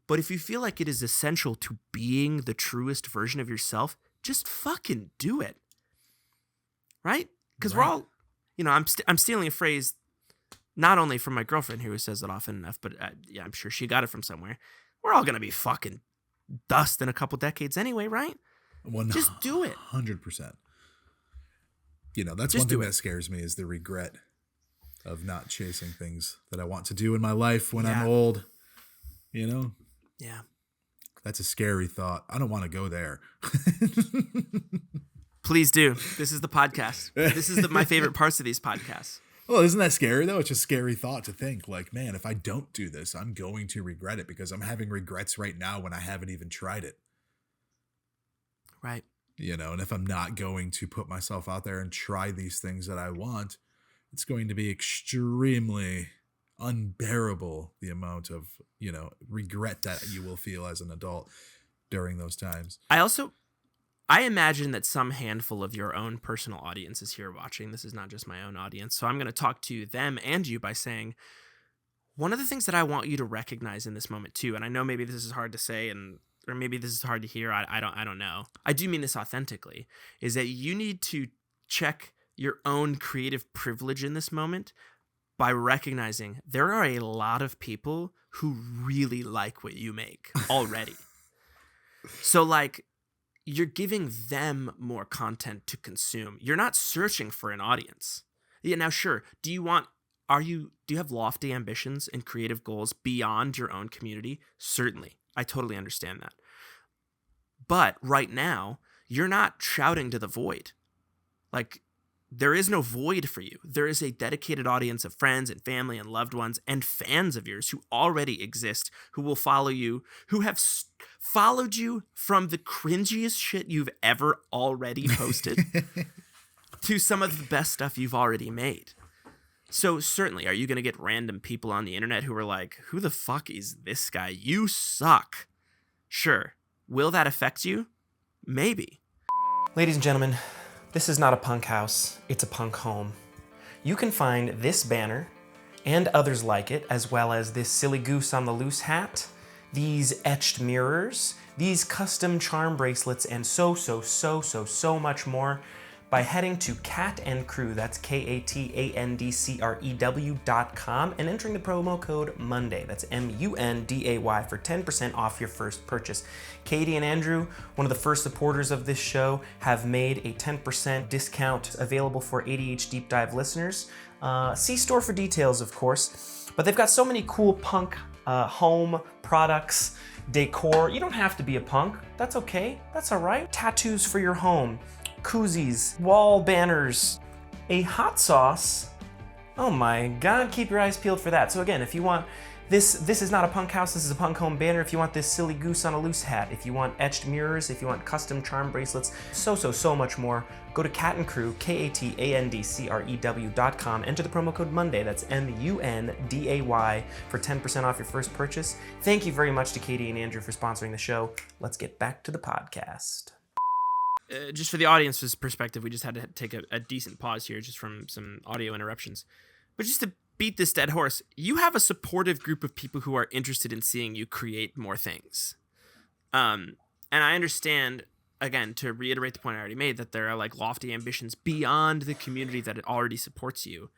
But if you feel like it is essential to being the truest version of yourself, just fucking do it. Right? Because we're all, I'm stealing a phrase not only from my girlfriend who says it often enough, but yeah, I'm sure she got it from somewhere. We're all going to be fucking dust in a couple decades anyway, right? Just do it. 100%. That's just one thing that scares me, is the regret of not chasing things that I want to do in my life when I'm old. Yeah. That's a scary thought. I don't want to go there. Please do. This is the podcast. This is my favorite parts of these podcasts. Well, isn't that scary, though? It's a scary thought to think, like, man, if I don't do this, I'm going to regret it, because I'm having regrets right now when I haven't even tried it. Right. And if I'm not going to put myself out there and try these things that I want, it's going to be extremely unbearable, the amount of, regret that you will feel as an adult during those times. I imagine that some handful of your own personal audience is here watching. This is not just my own audience. So I'm going to talk to them and you by saying, one of the things that I want you to recognize in this moment too, and I know maybe this is hard to say or maybe this is hard to hear. I don't know. I do mean this authentically, is that you need to check your own creative privilege in this moment by recognizing there are a lot of people who really like what you make already. So like, you're giving them more content to consume. You're not searching for an audience. Yeah, now sure, do you have lofty ambitions and creative goals beyond your own community? Certainly. I totally understand that. But right now, you're not shouting to the void. Like, there is no void for you. There is a dedicated audience of friends and family and loved ones and fans of yours who already exist, who will follow you, who have followed you from the cringiest shit you've ever already posted to some of the best stuff you've already made. So certainly, are you going to get random people on the internet who are like, who the fuck is this guy? You suck. Sure. Will that affect you? Maybe. Ladies and gentlemen, this is not a punk house, it's a punk home. You can find this banner and others like it, as well as this silly goose on the loose hat, these etched mirrors, these custom charm bracelets, and so much more by heading to Cat and Crew, that's KATANDCREW.com, and entering the promo code Monday, that's MUNDAY, for 10% off your first purchase. Katie and Andrew, one of the first supporters of this show, have made a 10% discount available for ADH.Deep-Dive listeners. See store for details, of course, but they've got so many cool punk home products, decor. You don't have to be a punk. That's okay. That's all right. Tattoos for your home, koozies, wall banners, a hot sauce. Oh my God, keep your eyes peeled for that. So again, if you want this is not a punk house, this is a punk home banner. If you want this silly goose on a loose hat, if you want etched mirrors, if you want custom charm bracelets, so much more, go to Cat and Crew, KATANDCREW.com, enter the promo code Monday, that's MUNDAY, for 10% off your first purchase. Thank you very much to Katie and Andrew for sponsoring the show. Let's get back to the podcast. Just for the audience's perspective, we just had to take a decent pause here just from some audio interruptions. But just to beat this dead horse, you have a supportive group of people who are interested in seeing you create more things. And I understand, again, to reiterate the point I already made, that there are like lofty ambitions beyond the community that it already supports you.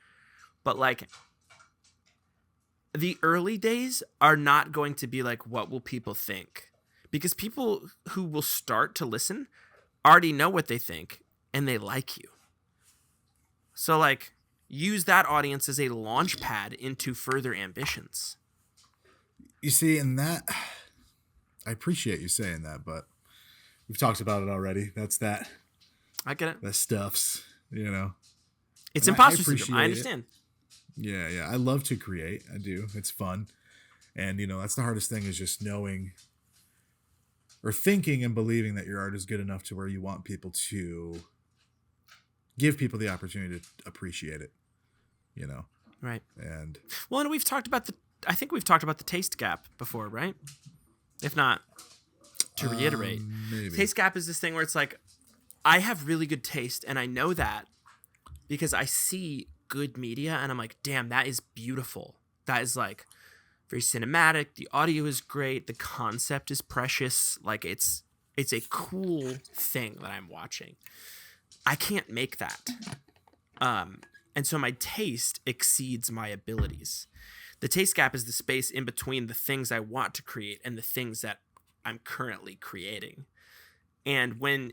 But like, the early days are not going to be like, what will people think? Because people who will start to listen already know what they think and they like you. So like, use that audience as a launch pad into further ambitions. You see, and that, I appreciate you saying that, but we've talked about it already. That's that. I get it. That stuff's, you know. It's imposter syndrome. I understand. Yeah. I love to create. I do. It's fun. And, you know, that's the hardest thing, is just knowing or thinking and believing that your art is good enough to where you want people to give people the opportunity to appreciate it, you know? Right. And well, and we've talked about the taste gap before, right? If not, to reiterate, maybe. Taste gap is this thing where it's like, I have really good taste, and I know that because I see good media, and I'm like, damn, that is beautiful. That is like very cinematic. The audio is great. The concept is precious. Like it's a cool thing that I'm watching. I can't make that. And so my taste exceeds my abilities. The taste gap is the space in between the things I want to create and the things that I'm currently creating. And when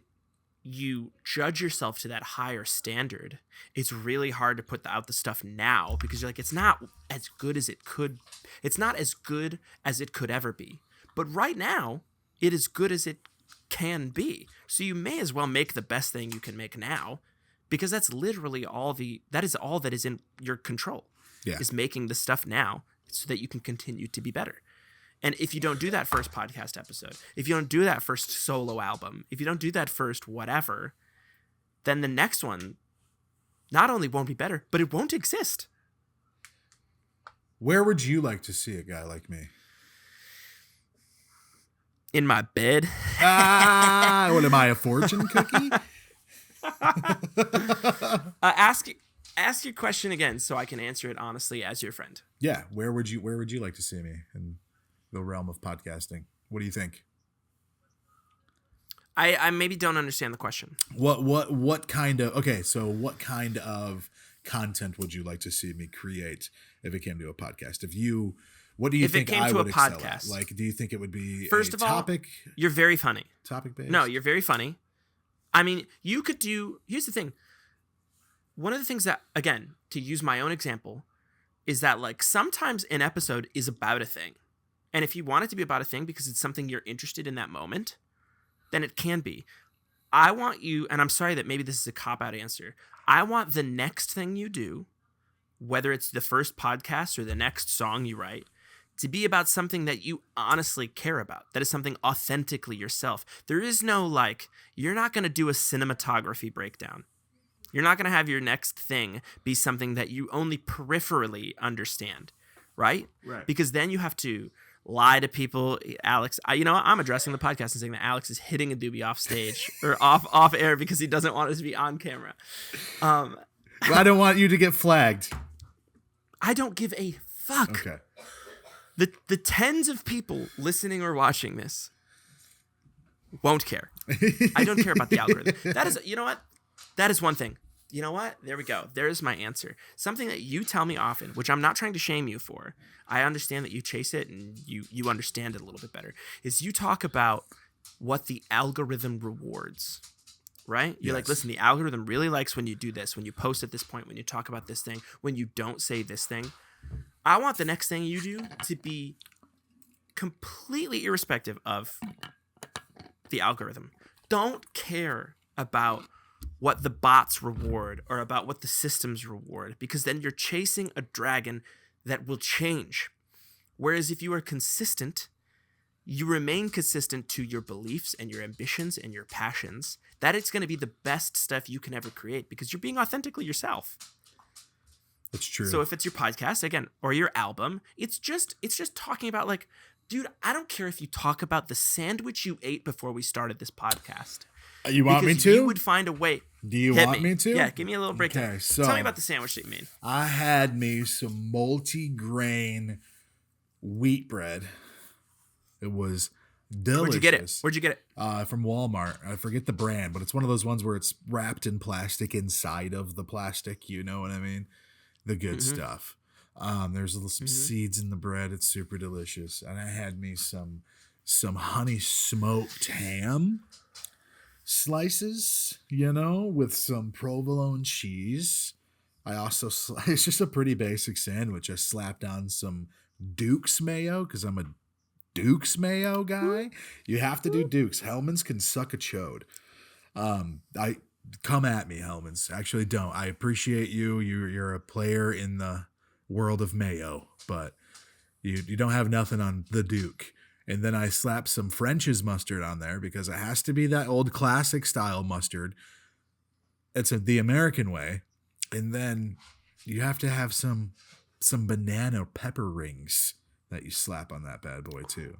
you judge yourself to that higher standard, it's really hard to put out the stuff now because you're like, it's not as good as it could. It's not as good as it could ever be. But right now, it is good as it can be. So you may as well make the best thing you can make now, because that's literally that is in your control. Yeah. Is making the stuff now so that you can continue to be better. And if you don't do that first podcast episode, if you don't do that first solo album, if you don't do that first whatever, then the next one not only won't be better, but it won't exist. Where would you like to see a guy like me? In my bed. What am I, a fortune cookie? Ask your question again so I can answer it honestly as your friend. Yeah, where would you like to see me in the realm of podcasting? What do you think? I maybe don't understand the question. What kind of what kind of content would you like to see me create if it came to a podcast? What do you think I would excel at? Like, do you think it would be first of all, you're very funny. Topic based? No, you're very funny. I mean, you could do. Here's the thing. One of the things that, again, to use my own example, is that like sometimes an episode is about a thing, and if you want it to be about a thing because it's something you're interested in that moment, then it can be. I want you, and I'm sorry that maybe this is a cop-out answer. I want the next thing you do, whether it's the first podcast or the next song you write, to be about something that you honestly care about. That is something authentically yourself. There is no like, you're not going to do a cinematography breakdown. You're not going to have your next thing be something that you only peripherally understand, right? Right. Because then you have to lie to people. Alex, I'm addressing the podcast and saying that Alex is hitting a doobie off stage or off air because he doesn't want us to be on camera. I don't want you to get flagged. I don't give a fuck. Okay. The tens of people listening or watching this won't care. I don't care about the algorithm. That is, you know what? That is one thing. You know what? There we go. There's my answer. Something that you tell me often, which I'm not trying to shame you for. I understand that you chase it and you understand it a little bit better, is you talk about what the algorithm rewards, right? You're like, listen, the algorithm really likes when you do this, when you post at this point, when you talk about this thing, when you don't say this thing. I want the next thing you do to be completely irrespective of the algorithm. Don't care about what the bots reward or about what the systems reward, because then you're chasing a dragon that will change. Whereas if you are consistent, you remain consistent to your beliefs and your ambitions and your passions, that it's going to be the best stuff you can ever create because you're being authentically yourself. That's true. So if it's your podcast, again, or your album, it's just talking about like, dude, I don't care if you talk about the sandwich you ate before we started this podcast. You want me to? You would find a way. Do you want me to? Yeah, give me a little breakdown. Okay, so tell me about the sandwich that you made. I had me some multi-grain wheat bread. It was delicious. Where'd you get it? From Walmart. I forget the brand, but it's one of those ones where it's wrapped in plastic inside of the plastic. You know what I mean? The good stuff. There's some seeds in the bread. It's super delicious. And I had me some honey smoked ham slices, with some provolone cheese. I also, it's just a pretty basic sandwich. I slapped on some Duke's mayo because I'm a Duke's mayo guy. You have to do Duke's. Hellman's can suck a chode. Come at me, Hellman's. Actually, don't. I appreciate you. You're a player in the world of mayo, but you don't have nothing on the Duke. And then I slapped some French's mustard on there because it has to be that old classic style mustard. It's the American way. And then you have to have some banana pepper rings that you slap on that bad boy too.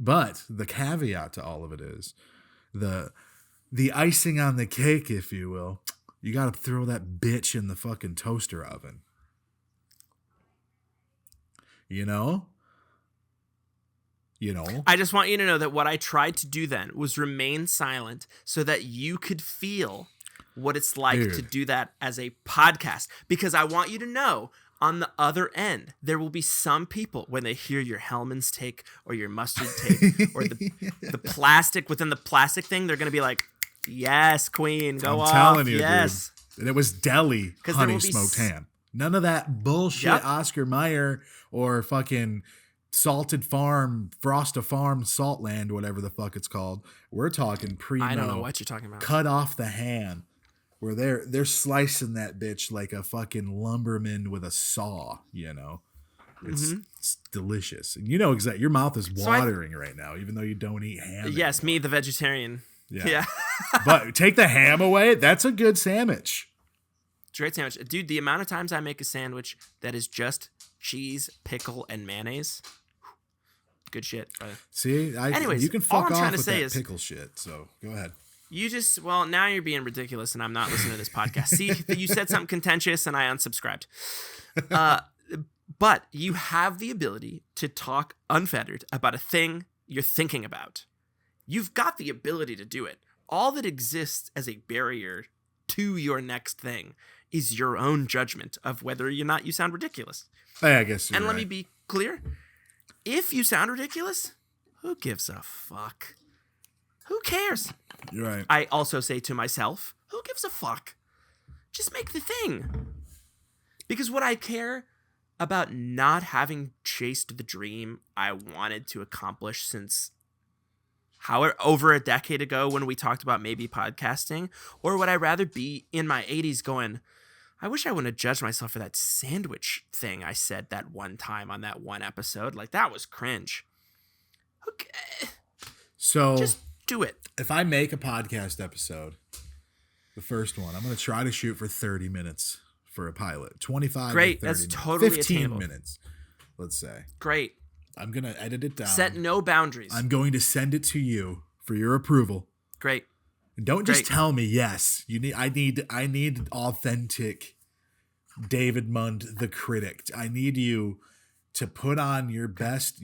But the caveat to all of it is the icing on the cake, if you will. You got to throw that bitch in the fucking toaster oven. I just want you to know that what I tried to do then was remain silent so that you could feel what it's like to do that as a podcast. Because I want you to know, on the other end, there will be some people when they hear your Hellman's take or your mustard take or the plastic within the plastic thing, they're going to be like, yes, queen, go off. I'm telling you, yes. Dude. And it was deli honey smoked ham. None of that bullshit Oscar Mayer or fucking Salted Farm, Frosta Farm, Saltland, whatever the fuck it's called. We're talking primo. I don't know what you're talking about. Cut off the ham. Where they're slicing that bitch like a fucking lumberman with a saw, It's delicious. And exactly, your mouth is watering right now, even though you don't eat ham. Yes, anymore. me, the vegetarian. Yeah. But take the ham away, that's a good sandwich. It's a great sandwich. Dude, the amount of times I make a sandwich that is just cheese, pickle, and mayonnaise, good shit. See, anyways, you can fuck off with that pickle shit, so go ahead. Now you're being ridiculous and I'm not listening to this podcast. See, you said something contentious and I unsubscribed. But you have the ability to talk unfettered about a thing you're thinking about. You've got the ability to do it. All that exists as a barrier to your next thing is your own judgment of whether or not you sound ridiculous. Hey, I guess you're And let right. me be clear. If you sound ridiculous, who gives a fuck? Who cares? You're right. I also say to myself, who gives a fuck? Just make the thing. Because what I care about not having chased the dream I wanted to accomplish since over a decade ago when we talked about maybe podcasting, or would I rather be in my 80s going, I wish I wouldn't have judged myself for that sandwich thing I said that one time on that one episode. Like, that was cringe. Okay. So Just do it. if I make a podcast episode, the first one, I'm going to try to shoot for 30 minutes for a pilot. 25 Great. to 30 That's minutes. totally 15 attainable. minutes, let's say. Great. I'm going to edit it down. Set no boundaries. I'm going to send it to you for your approval. Great. And don't just Great. tell me yes. I need authentic David Mund the critic. I need you to put on your best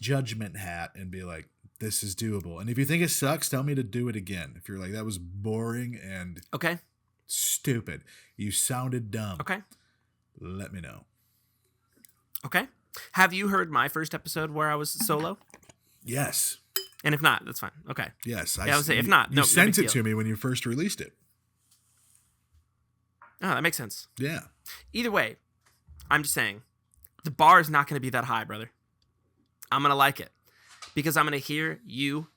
judgment hat and be like, this is doable. And if you think it sucks, tell me to do it again. If you're like, that was boring and Okay. stupid, you sounded dumb. Okay. Let me know. Okay. Have you heard my first episode where I was solo? Yes. And if not, that's fine. Okay. Yes. Yeah, I would say if not, you no sent big it deal. to me when you first released it. Oh, that makes sense. Yeah. Either way, I'm just saying, the bar is not going to be that high, brother. I'm going to like it because I'm going to hear you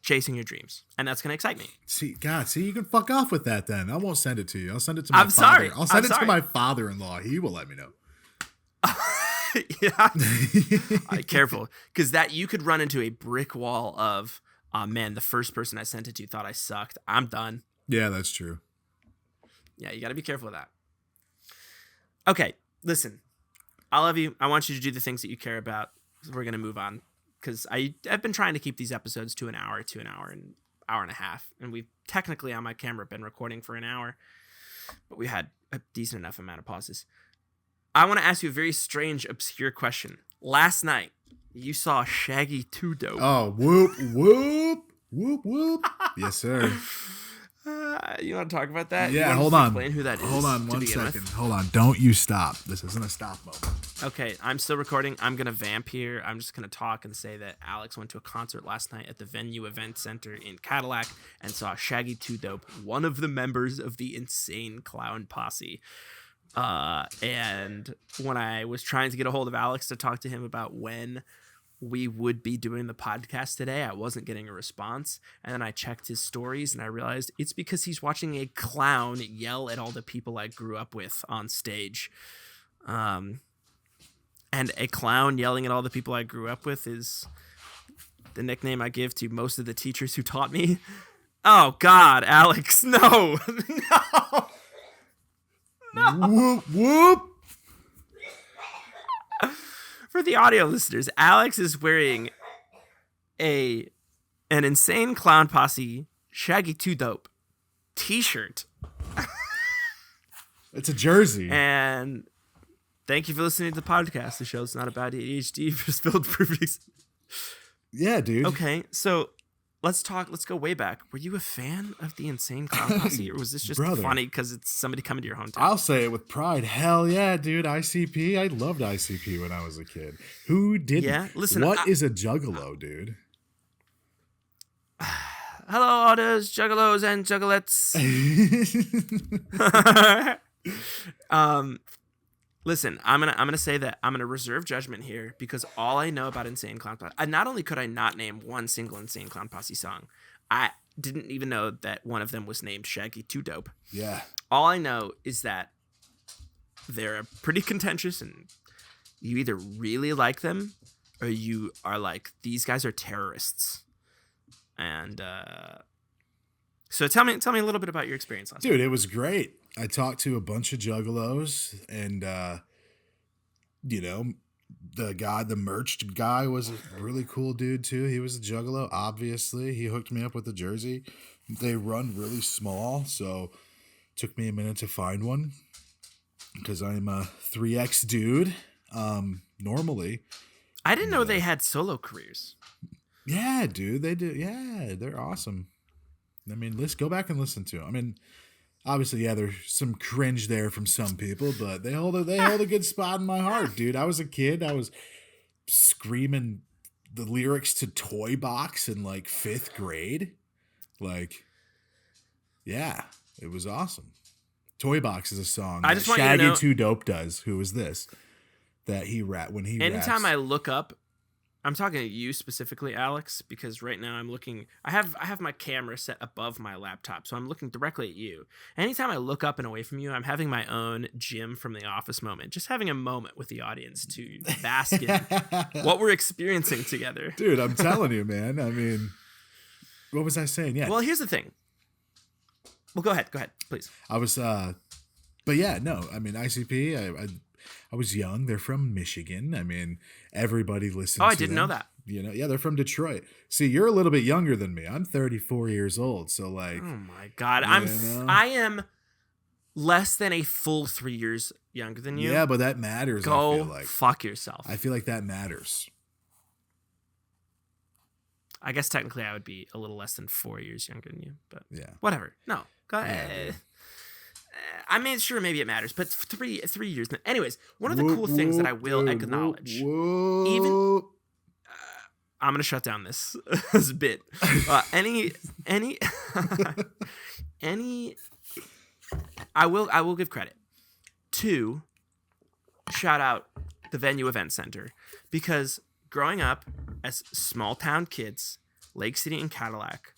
chasing your dreams, and that's going to excite me. See, you can fuck off with that then. I won't send it to you. I'll send it to my I'm father. sorry. I'll send I'm it to sorry. my father-in-law. He will let me know. Yeah. Careful, because that you could run into a brick wall of, oh man, the first person I sent it to thought I sucked. I'm done. Yeah, that's true. Yeah, you got to be careful of that. Okay, listen. I love you. I want you to do the things that you care about. We're going to move on because I've been trying to keep these episodes to an hour and hour and a half. And we've technically on my camera been recording for an hour, but we had a decent enough amount of pauses. I want to ask you a very strange, obscure question. Last night, you saw Shaggy 2 Dope. Oh, whoop, whoop, whoop, whoop. Yes, sir. You want to talk about that? Yeah, You want hold to on. Explain who that is. Hold on to one begin with? second. Hold on. Don't you stop. This isn't a stop moment. Okay, I'm still recording. I'm going to vamp here. I'm just going to talk and say that Alex went to a concert last night at the Venue Event Center in Cadillac and saw Shaggy 2 Dope, one of the members of the Insane Clown Posse. And when I was trying to get a hold of Alex to talk to him about when we would be doing the podcast today, I wasn't getting a response. And then I checked his stories and I realized it's because he's watching a clown yell at all the people I grew up with on stage. And a clown yelling at all the people I grew up with is the nickname I give to most of the teachers who taught me. Oh God, Alex, no, no. Whoop, whoop. For the audio listeners, Alex is wearing an Insane Clown Posse Shaggy 2 Dope t-shirt. It's a jersey. And thank you for listening to the podcast. The show's not about ADHD, just filled proof. Yeah, dude. Okay, so let's go way back. Were you a fan of the Insane Clown Posse, or was this just Brother. funny because it's somebody coming to your hometown? I'll say it with pride. Hell yeah, dude. ICP. I loved ICP when I was a kid. Who didn't? Yeah, listen, What is a juggalo, dude? Hello, all those juggalos and juggalettes. Listen, I'm gonna say that I'm gonna reserve judgment here because all I know about Insane Clown Posse, not only could I not name one single Insane Clown Posse song, I didn't even know that one of them was named Shaggy 2 Dope. Yeah. All I know is that they're pretty contentious, and you either really like them or you are like, these guys are terrorists. And so tell me a little bit about your experience last night. Dude, it was great. I talked to a bunch of juggalos, and the merch guy was a really cool dude too. He was a juggalo, obviously. He hooked me up with a jersey. They run really small, so it took me a minute to find one because I'm a 3X dude. Normally. I didn't know they had solo careers. Yeah, dude, they do. Yeah, they're awesome. I mean, let's go back and listen to them. I mean, obviously, yeah, there's some cringe there from some people, but they hold a good spot in my heart, dude. I was a kid. I was screaming the lyrics to Toy Box in like 5th grade. Like, yeah, it was awesome. Toy Box is a song I that just want you to Shaggy know- 2 Dope does. Who is this? That he when he Anytime raps. I look up, I'm talking to you specifically, Alex, because right now I'm looking. I have my camera set above my laptop, so I'm looking directly at you. Anytime I look up and away from you, I'm having my own Jim from The Office moment, just having a moment with the audience to bask in what we're experiencing together. Dude, I'm telling you, man. I mean, what was I saying? Yeah. Well, here's the thing. Well, go ahead, please. I was, but yeah, no. I mean, ICP. I was young. They're from Michigan. I mean, everybody listens. Oh, I to didn't them. know that. You know, yeah, they're from Detroit. See, you're a little bit younger than me. I'm 34 years old. So like, Oh my God, know? I am less than a full 3 years younger than you. yeah, but that matters. I Go feel like. fuck yourself. I feel like that matters. I guess technically I would be a little less than 4 years younger than you, but Yeah. whatever. No, go ahead. dude. I mean, sure, maybe it matters, but 3 years. Anyways, one of the cool things that I will acknowledge, even I'm gonna shut down this this bit. Any, I will give credit to shout out the Venue Event Center, because growing up as small town kids, Lake City and Cadillac,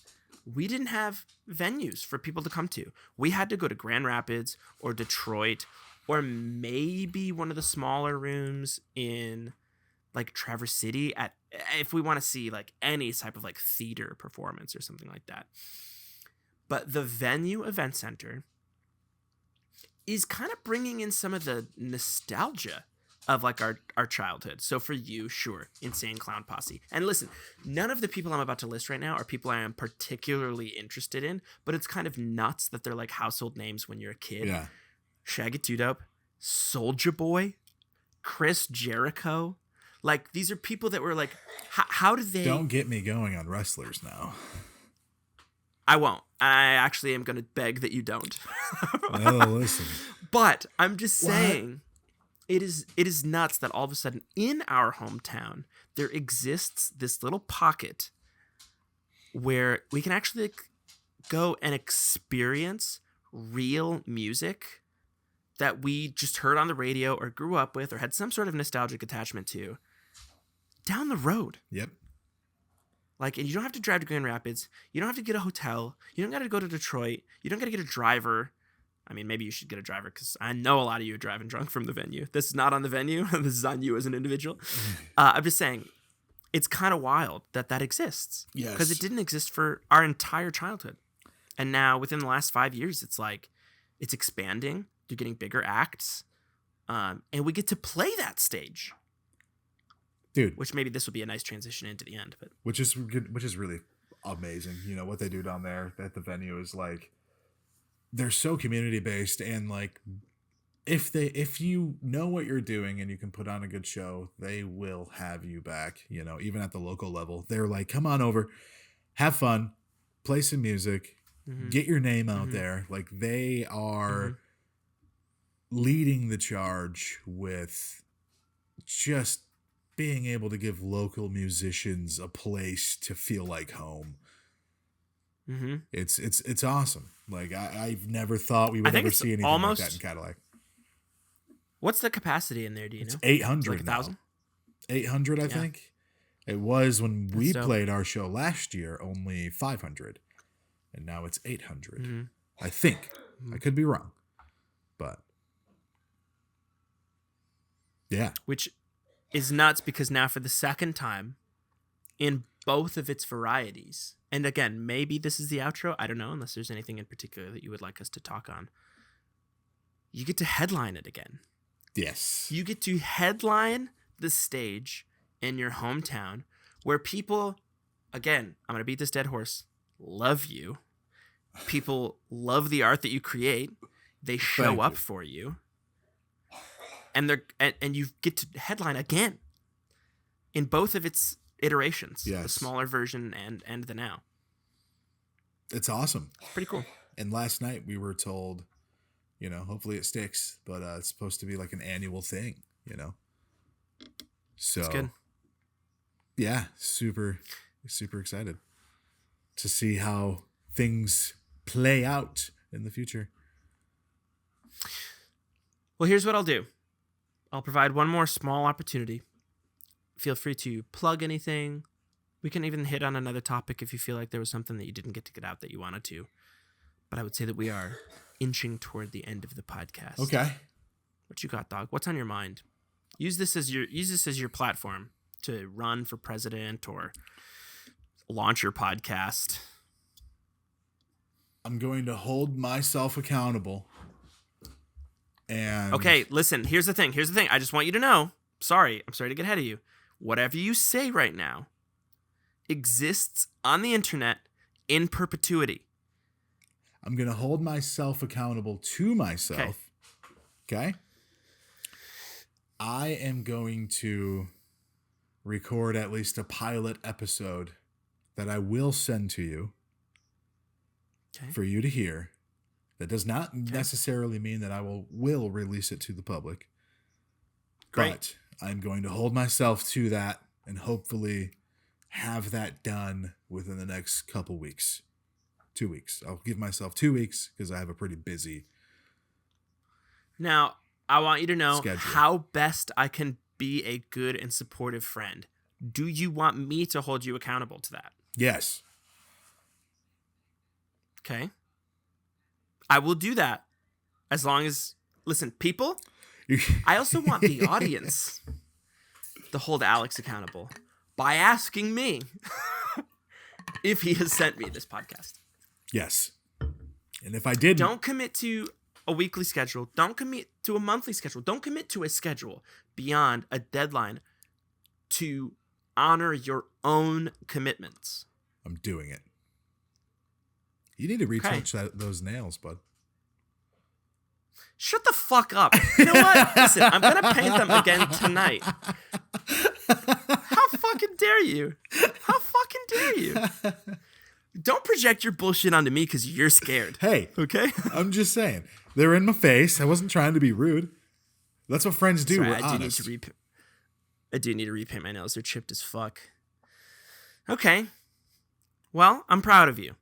we didn't have venues for people to come to. We had to go to Grand Rapids or Detroit or maybe one of the smaller rooms in like Traverse City if we want to see like any type of like theater performance or something like that. But the Venue Event Center is kind of bringing in some of the nostalgia of like our childhood. So for you, sure, Insane Clown Posse. And listen, none of the people I'm about to list right now are people I am particularly interested in, but it's kind of nuts that they're like household names when you're a kid. Yeah. Shaggy 2 Dope, Soulja Boy, Chris Jericho. Like, these are people that were like, how did they... Don't get me going on wrestlers now. I won't. I actually am going to beg that you don't. Oh, listen. But I'm just saying... It is nuts that all of a sudden in our hometown there exists this little pocket where we can actually like, go and experience real music that we just heard on the radio or grew up with or had some sort of nostalgic attachment to down the road. Yep. Like, and you don't have to drive to Grand Rapids. You don't have to get a hotel. You don't got to go to Detroit. You don't got to get a driver. I mean, maybe you should get a driver because I know a lot of you are driving drunk from the venue. This is not on the venue. This is on you as an individual. I'm just saying, it's kind of wild that exists. Yes. Because it didn't exist for our entire childhood. And now, within the last 5 years, it's like, it's expanding. You're getting bigger acts. And we get to play that stage. Dude. Which maybe this will be a nice transition into the end. But Which is really amazing. You know, what they do down there at the venue is like, they're so community based, and like if you know what you're doing and you can put on a good show, they will have you back, you know, even at the local level. They're like, come on over, have fun, play some music, get your name out there. Like, they are leading the charge with just being able to give local musicians a place to feel like home. It's awesome. Like, I've never thought we would ever see anything like that in Cadillac. What's the capacity in there? Do you know? 800 like 1,000? 800, I think. It was when we dope. played our show last year, only 500. And now it's 800. I think. I could be wrong. But yeah. Which is nuts because now for the second time in both of its varieties, and again, maybe this is the outro, I don't know, unless there's anything in particular that you would like us to talk on, you get to headline it again. Yes. You get to headline the stage in your hometown where people, again, I'm going to beat this dead horse, love you. People love the art that you create. They show up for you. And you get to headline again in both of its iterations. The Yes. smaller version and the now. It's awesome. Pretty cool. And last night we were told, hopefully it sticks, but it's supposed to be like an annual thing, So It's good. Yeah, super excited to see how things play out in the future. Well, here's what I'll do. I'll provide one more small opportunity. Feel free to plug anything. We can even hit on another topic if you feel like there was something that you didn't get to get out that you wanted to. But I would say that we are inching toward the end of the podcast. Okay. What you got, dog? What's on your mind? Use this as your platform to run for president or launch your podcast. I'm going to hold myself accountable. And Okay, listen, here's the thing. I just want you to know. I'm sorry to get ahead of you. Whatever you say right now exists on the internet in perpetuity. I'm going to hold myself accountable to myself. Okay? I am going to record at least a pilot episode that I will send to you for you to hear. That does not necessarily mean that I will release it to the public. Great. But I'm going to hold myself to that and hopefully have that done within the next couple weeks. 2 weeks. I'll give myself 2 weeks because I have a pretty busy Now, I want you to know schedule. how best I can be a good and supportive friend. Do you want me to hold you accountable to that? Yes. Okay. I will do that as long as, listen, people, I also want the audience to hold Alex accountable by asking me if he has sent me this podcast. Yes. And if I didn't, Don't commit to a weekly schedule. Don't commit to a monthly schedule. Don't commit to a schedule beyond a deadline to honor your own commitments. I'm doing it. You need to retouch those nails, bud. Shut the fuck up. You know what? Listen, I'm going to paint them again tonight. How fucking dare you? How fucking dare you? Don't project your bullshit onto me because you're scared. Hey, Okay? I'm just saying. They're in my face. I wasn't trying to be rude. That's what friends do. Sorry, We're I honest. do need to repaint my nails. They're chipped as fuck. Okay. Well, I'm proud of you.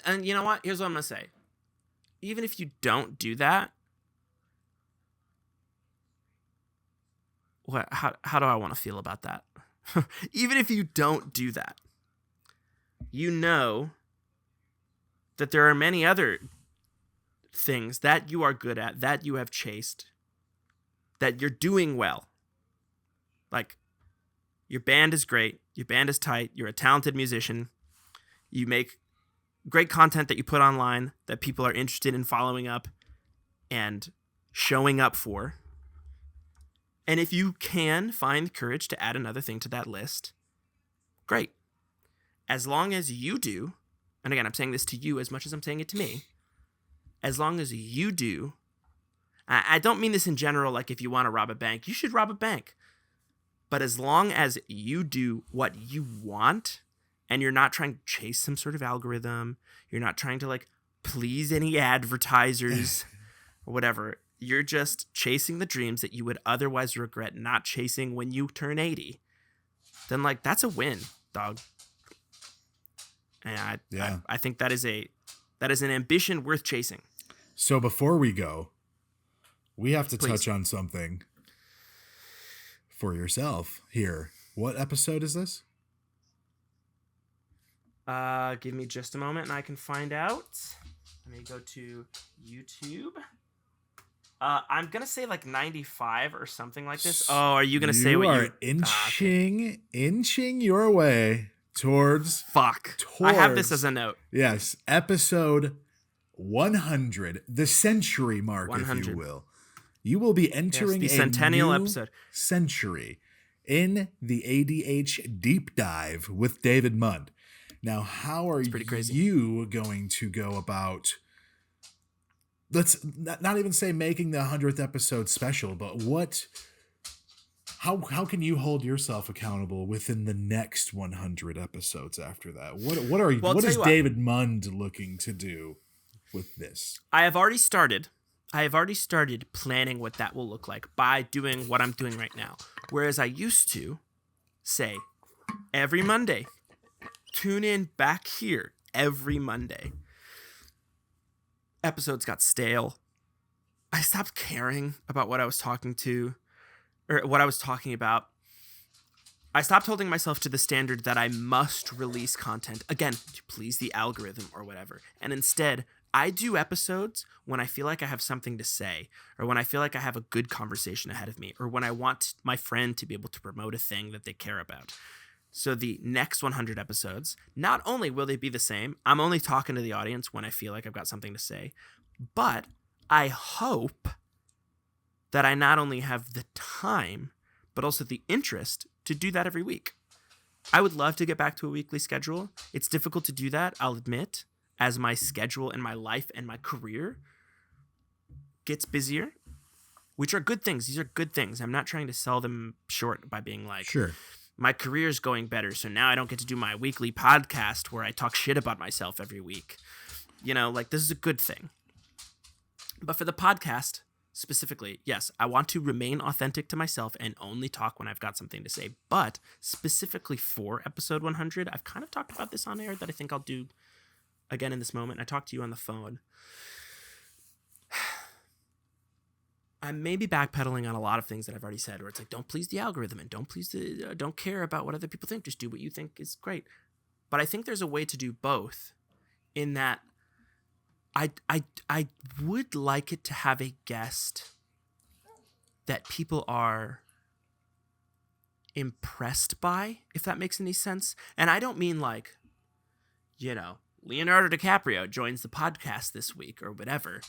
And you know what? Here's what I'm going to say. Even if you don't do that, how do I want to feel about that? Even if you don't do that, you know that there are many other things that you are good at, that you have chased, that you're doing well. Like, your band is great, your band is tight, you're a talented musician, you make great content that you put online that people are interested in following up and showing up for. And if you can find courage to add another thing to that list, great. As long as you do, and again, I'm saying this to you as much as I'm saying it to me, as long as you do, I don't mean this in general, like if you want to rob a bank, you should rob a bank. But as long as you do what you want, and you're not trying to chase some sort of algorithm, you're not trying to like please any advertisers or whatever, you're just chasing the dreams that you would otherwise regret not chasing when you turn 80, then like that's a win, dog. And I think that is an ambition worth chasing. So before we go, we have to Please. touch on something for yourself here. What episode is this? Give me just a moment and I can find out. Let me go to YouTube. I'm gonna say like 95 or something like this. Oh, are you gonna say what you you are inching your way towards? Fuck. I have this as a note. Yes, episode 100, the century mark, 100. if you will. You will be entering the a centennial new episode century in the A.D.H.Deep-Dive with David Mund. Now, how are pretty crazy. you going to go about, let's not even say making the 100th episode special, but How can you hold yourself accountable within the next 100 episodes after that? What is David Mund looking to do with this? I have already started planning what that will look like by doing what I'm doing right now. Whereas I used to say every Monday, tune in back here every Monday. Episodes got stale. I stopped caring about what I was talking about. I stopped holding myself to the standard that I must release content, again, to please the algorithm or whatever. And instead, I do episodes when I feel like I have something to say, or when I feel like I have a good conversation ahead of me, or when I want my friend to be able to promote a thing that they care about. So the next 100 episodes, not only will they be the same, I'm only talking to the audience when I feel like I've got something to say, but I hope that I not only have the time, but also the interest to do that every week. I would love to get back to a weekly schedule. It's difficult to do that, I'll admit, as my schedule and my life and my career gets busier, which are good things. These are good things. I'm not trying to sell them short by being like, Sure. My career's going better, so now I don't get to do my weekly podcast where I talk shit about myself every week. This is a good thing. But for the podcast, specifically, yes, I want to remain authentic to myself and only talk when I've got something to say. But specifically for episode 100, I've kind of talked about this on air that I think I'll do again in this moment. I talked to you on the phone. I may be backpedaling on a lot of things that I've already said, where it's like, don't please the algorithm and don't care about what other people think. Just do what you think is great. But I think there's a way to do both, in that I would like it to have a guest that people are impressed by, if that makes any sense. And I don't mean like, Leonardo DiCaprio joins the podcast this week or whatever.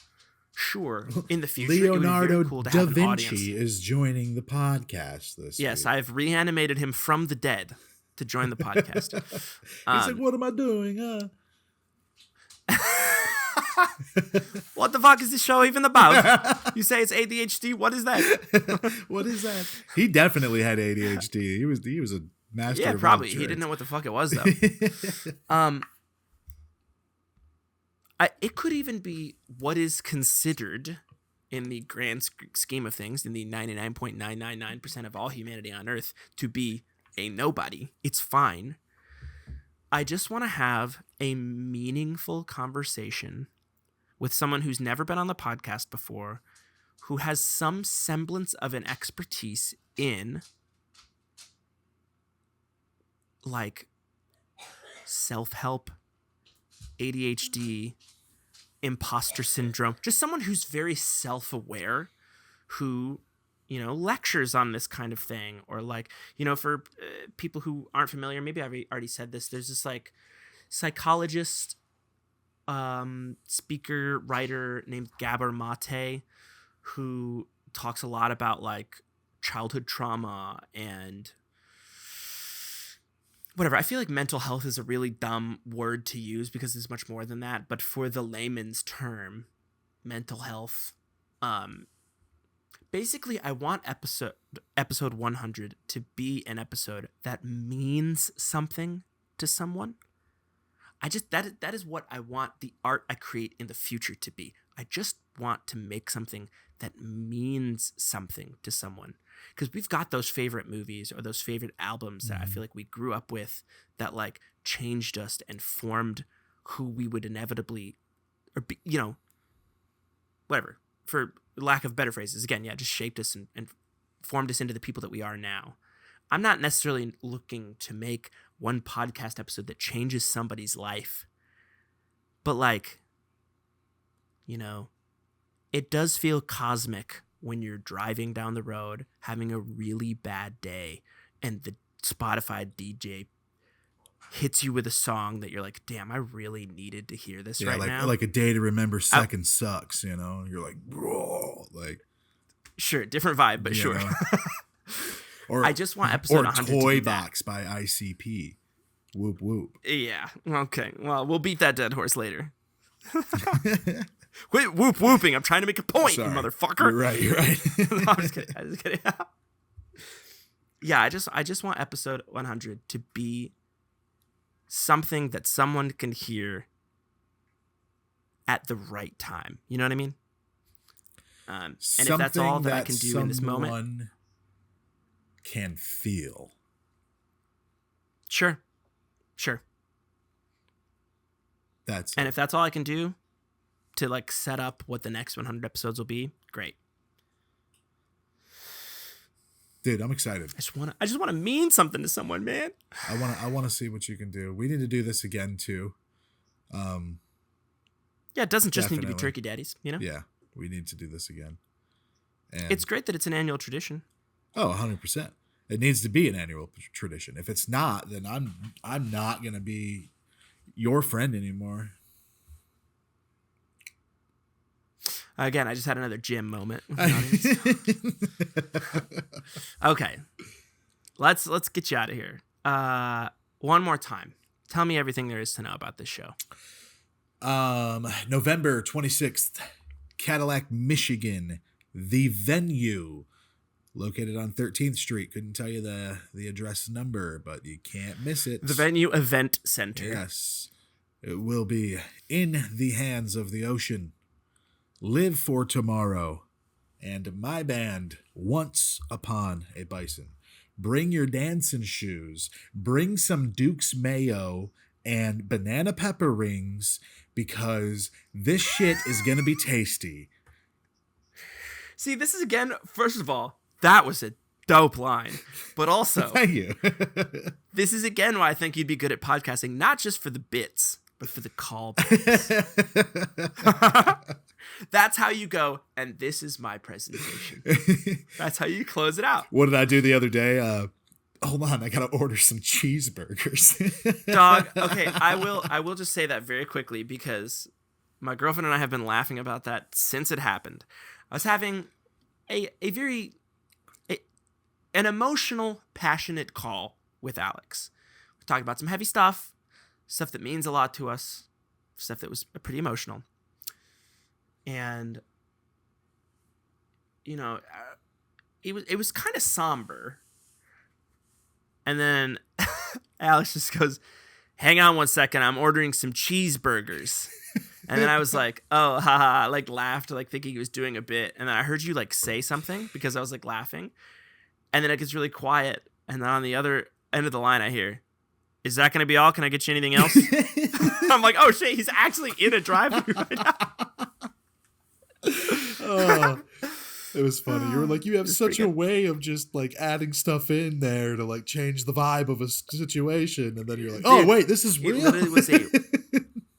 Sure, in the future, Leonardo it would be very cool to da have an Vinci audience. is joining the podcast this week. Yes, I've reanimated him from the dead to join the podcast. He's like, what am I doing? What the fuck is this show even about? You say it's ADHD? What is that? What is that? He definitely had ADHD. He was a master. Yeah, of probably. all He trades. didn't know what the fuck it was, though. It could even be what is considered, in the grand scheme of things, in the 99.999% of all humanity on Earth, to be a nobody. It's fine. I just want to have a meaningful conversation with someone who's never been on the podcast before, who has some semblance of an expertise in, like, self-help, ADHD, imposter syndrome, just someone who's very self-aware, who, lectures on this kind of thing, or like, for people who aren't familiar, maybe I've already said this, there's this like psychologist, speaker, writer named Gabor Mate, who talks a lot about like childhood trauma and whatever. I feel like mental health is a really dumb word to use because it's much more than that. But for the layman's term, mental health, basically I want episode 100 to be an episode that means something to someone. That is what I want the art I create in the future to be. I just want to make something that means something to someone. Because we've got those favorite movies or those favorite albums that I feel like we grew up with that like changed us and formed who we would inevitably, or be, whatever, for lack of better phrases. Again, just shaped us and formed us into the people that we are now. I'm not necessarily looking to make one podcast episode that changes somebody's life. But like, it does feel cosmic when you're driving down the road, having a really bad day, and the Spotify DJ hits you with a song that you're like, damn, I really needed to hear this right now. Like A Day to Remember Second sucks, You're like, bro, like. Sure, different vibe, but sure. Or I just want episode 100 Toy to be Box by ICP. Whoop whoop. Yeah. Okay. Well, we'll beat that dead horse later. Quit whooping. I'm trying to make a point, Sorry. you motherfucker. You're right. No, I'm just kidding. Yeah, I just want episode 100 to be something that someone can hear at the right time. You know what I mean? And if that's all that I can do in this moment, someone can feel. Sure. And if that's all I can do to like set up what the next 100 episodes will be, great. Dude, I'm excited. I just want to mean something to someone, man. I want to see what you can do. We need to do this again too. Yeah, it doesn't just need to be Definitely. Turkey Daddies, you know? Yeah, we need to do this again. And It's great that it's an annual tradition. 100%. It needs to be an annual tradition. If it's not, then I'm not going to be your friend anymore. Again, I just had another gym moment with the audience. Okay. Let's get you out of here. One more time. Tell me everything there is to know about this show. November 26th, Cadillac, Michigan. The venue, located on 13th Street. Couldn't tell you the address number, but you can't miss it. The Venue Event Center. Yes. It will be In the Hands of the Ocean, Live for Tomorrow, and my band, Once Upon a Bison. Bring your dancing shoes. Bring some Duke's Mayo and banana pepper rings, because this shit is going to be tasty. See, this is again, first of all, that was a dope line. But also, Thank you. this is again why I think you'd be good at podcasting, not just for the bits, but for the callbacks. That's how you go, and this is my presentation. That's how you close it out. What did I do the other day? Hold on, I gotta order some cheeseburgers. Dog, okay, I will just say that very quickly, because my girlfriend and I have been laughing about that since it happened. I was having an emotional, passionate call with Alex. We talked about some heavy stuff that means a lot to us, stuff that was pretty emotional. And, you know, it was kind of somber. And then Alex just goes, "Hang on one second, I'm ordering some cheeseburgers." And then I was like, "Oh, haha," like laughed, like thinking he was doing a bit. And then I heard you like say something because I was like laughing. And then it gets really quiet. And then on the other end of the line, I hear, "Is that going to be all? Can I get you anything else?" I'm like, "Oh shit, he's actually in a drive-thru right now." Oh, it was funny. You were like, you have such a way of just like adding stuff in there to like change the vibe of a situation. And then you're like, oh, Dude, wait, this is real. It literally was a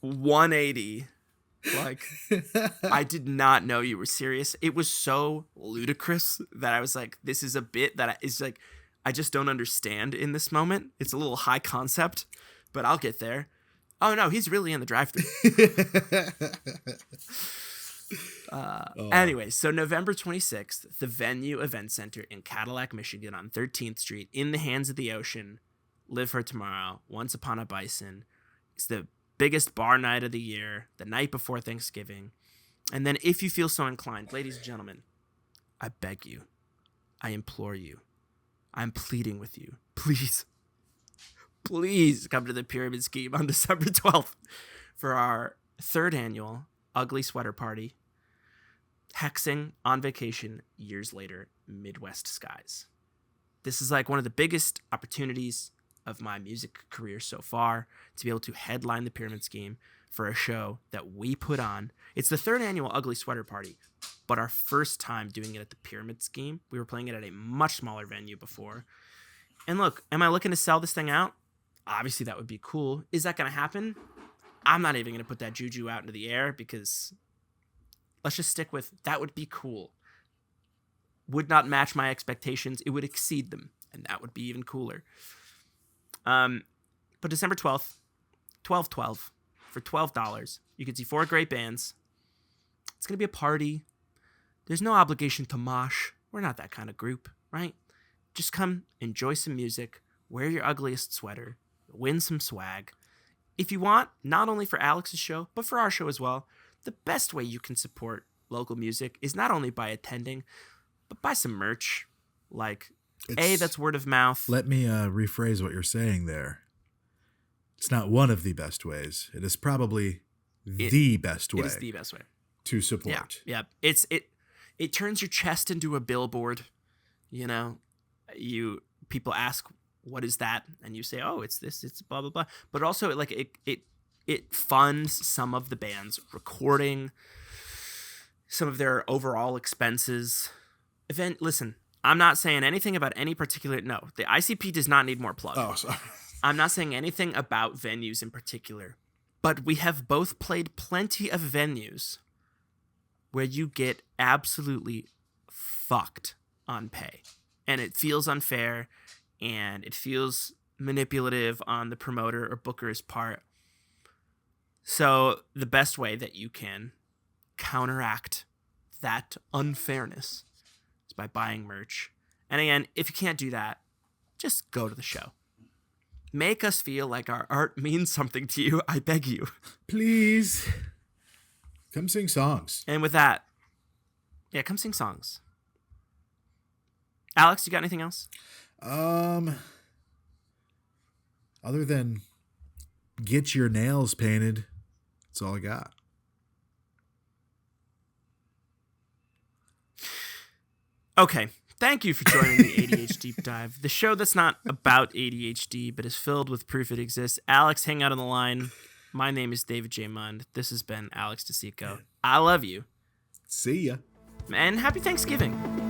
180. Like, I did not know you were serious. It was so ludicrous that I was like, this is a bit that is like, I just don't understand in this moment. It's a little high concept, but I'll get there. Oh no, he's really in the drive-thru. Anyway, so November 26th, the Venue Event Center in Cadillac, Michigan on 13th Street, In the Hands of the Ocean, Live for Tomorrow, Once Upon a Bison. It's the biggest bar night of the year, the night before Thanksgiving. And then if you feel so inclined, ladies and gentlemen, I beg you, I implore you, I'm pleading with you, please come to the Pyramid Scheme on December 12th for our third annual Ugly Sweater Party. Hexing on vacation years later, Midwest skies. This is like one of the biggest opportunities of my music career so far, to be able to headline the Pyramid Scheme for a show that we put on. It's the third annual Ugly Sweater Party, but our first time doing it at the Pyramid Scheme. We were playing it at a much smaller venue before. And look, am I looking to sell this thing out? Obviously that would be cool. Is that going to happen? I'm not even going to put that juju out into the air, because let's just stick with that would be cool. Would not match my expectations. It would exceed them, and that would be even cooler. But December 12th, 12/12, for $12, you can see 4 great bands. It's going to be a party. There's no obligation to mosh. We're not that kind of group, right? Just come, enjoy some music, wear your ugliest sweater, win some swag. If you want, not only for Alex's show, but for our show as well, the best way you can support local music is not only by attending, but buy some merch, like That's word of mouth. Let me rephrase what you're saying there. It's not one of the best ways. It is probably the best way. It is the best way to support. Yeah. It turns your chest into a billboard. You know, people ask, what is that? And you say, oh, it's this, it's blah, blah, blah. But also it funds some of the band's recording, some of their overall expenses. Listen, I'm not saying anything about any particular, no, the ICP does not need more plug. Oh, sorry. I'm not saying anything about venues in particular, but we have both played plenty of venues where you get absolutely fucked on pay. And it feels unfair, and it feels manipulative on the promoter or booker's part. So the best way that you can counteract that unfairness is by buying merch. And again, if you can't do that, just go to the show. Make us feel like our art means something to you, I beg you. Please. Come sing songs. And with that, come sing songs. Alex, you got anything else? Other than get your nails painted, that's all I got. Okay. Thank you for joining the ADH Deep Dive, the show that's not about ADHD, but is filled with proof it exists. Alex, hang out on the line. My name is David J. Mund. This has been Alex DiCicco. I love you. See ya. And happy Thanksgiving.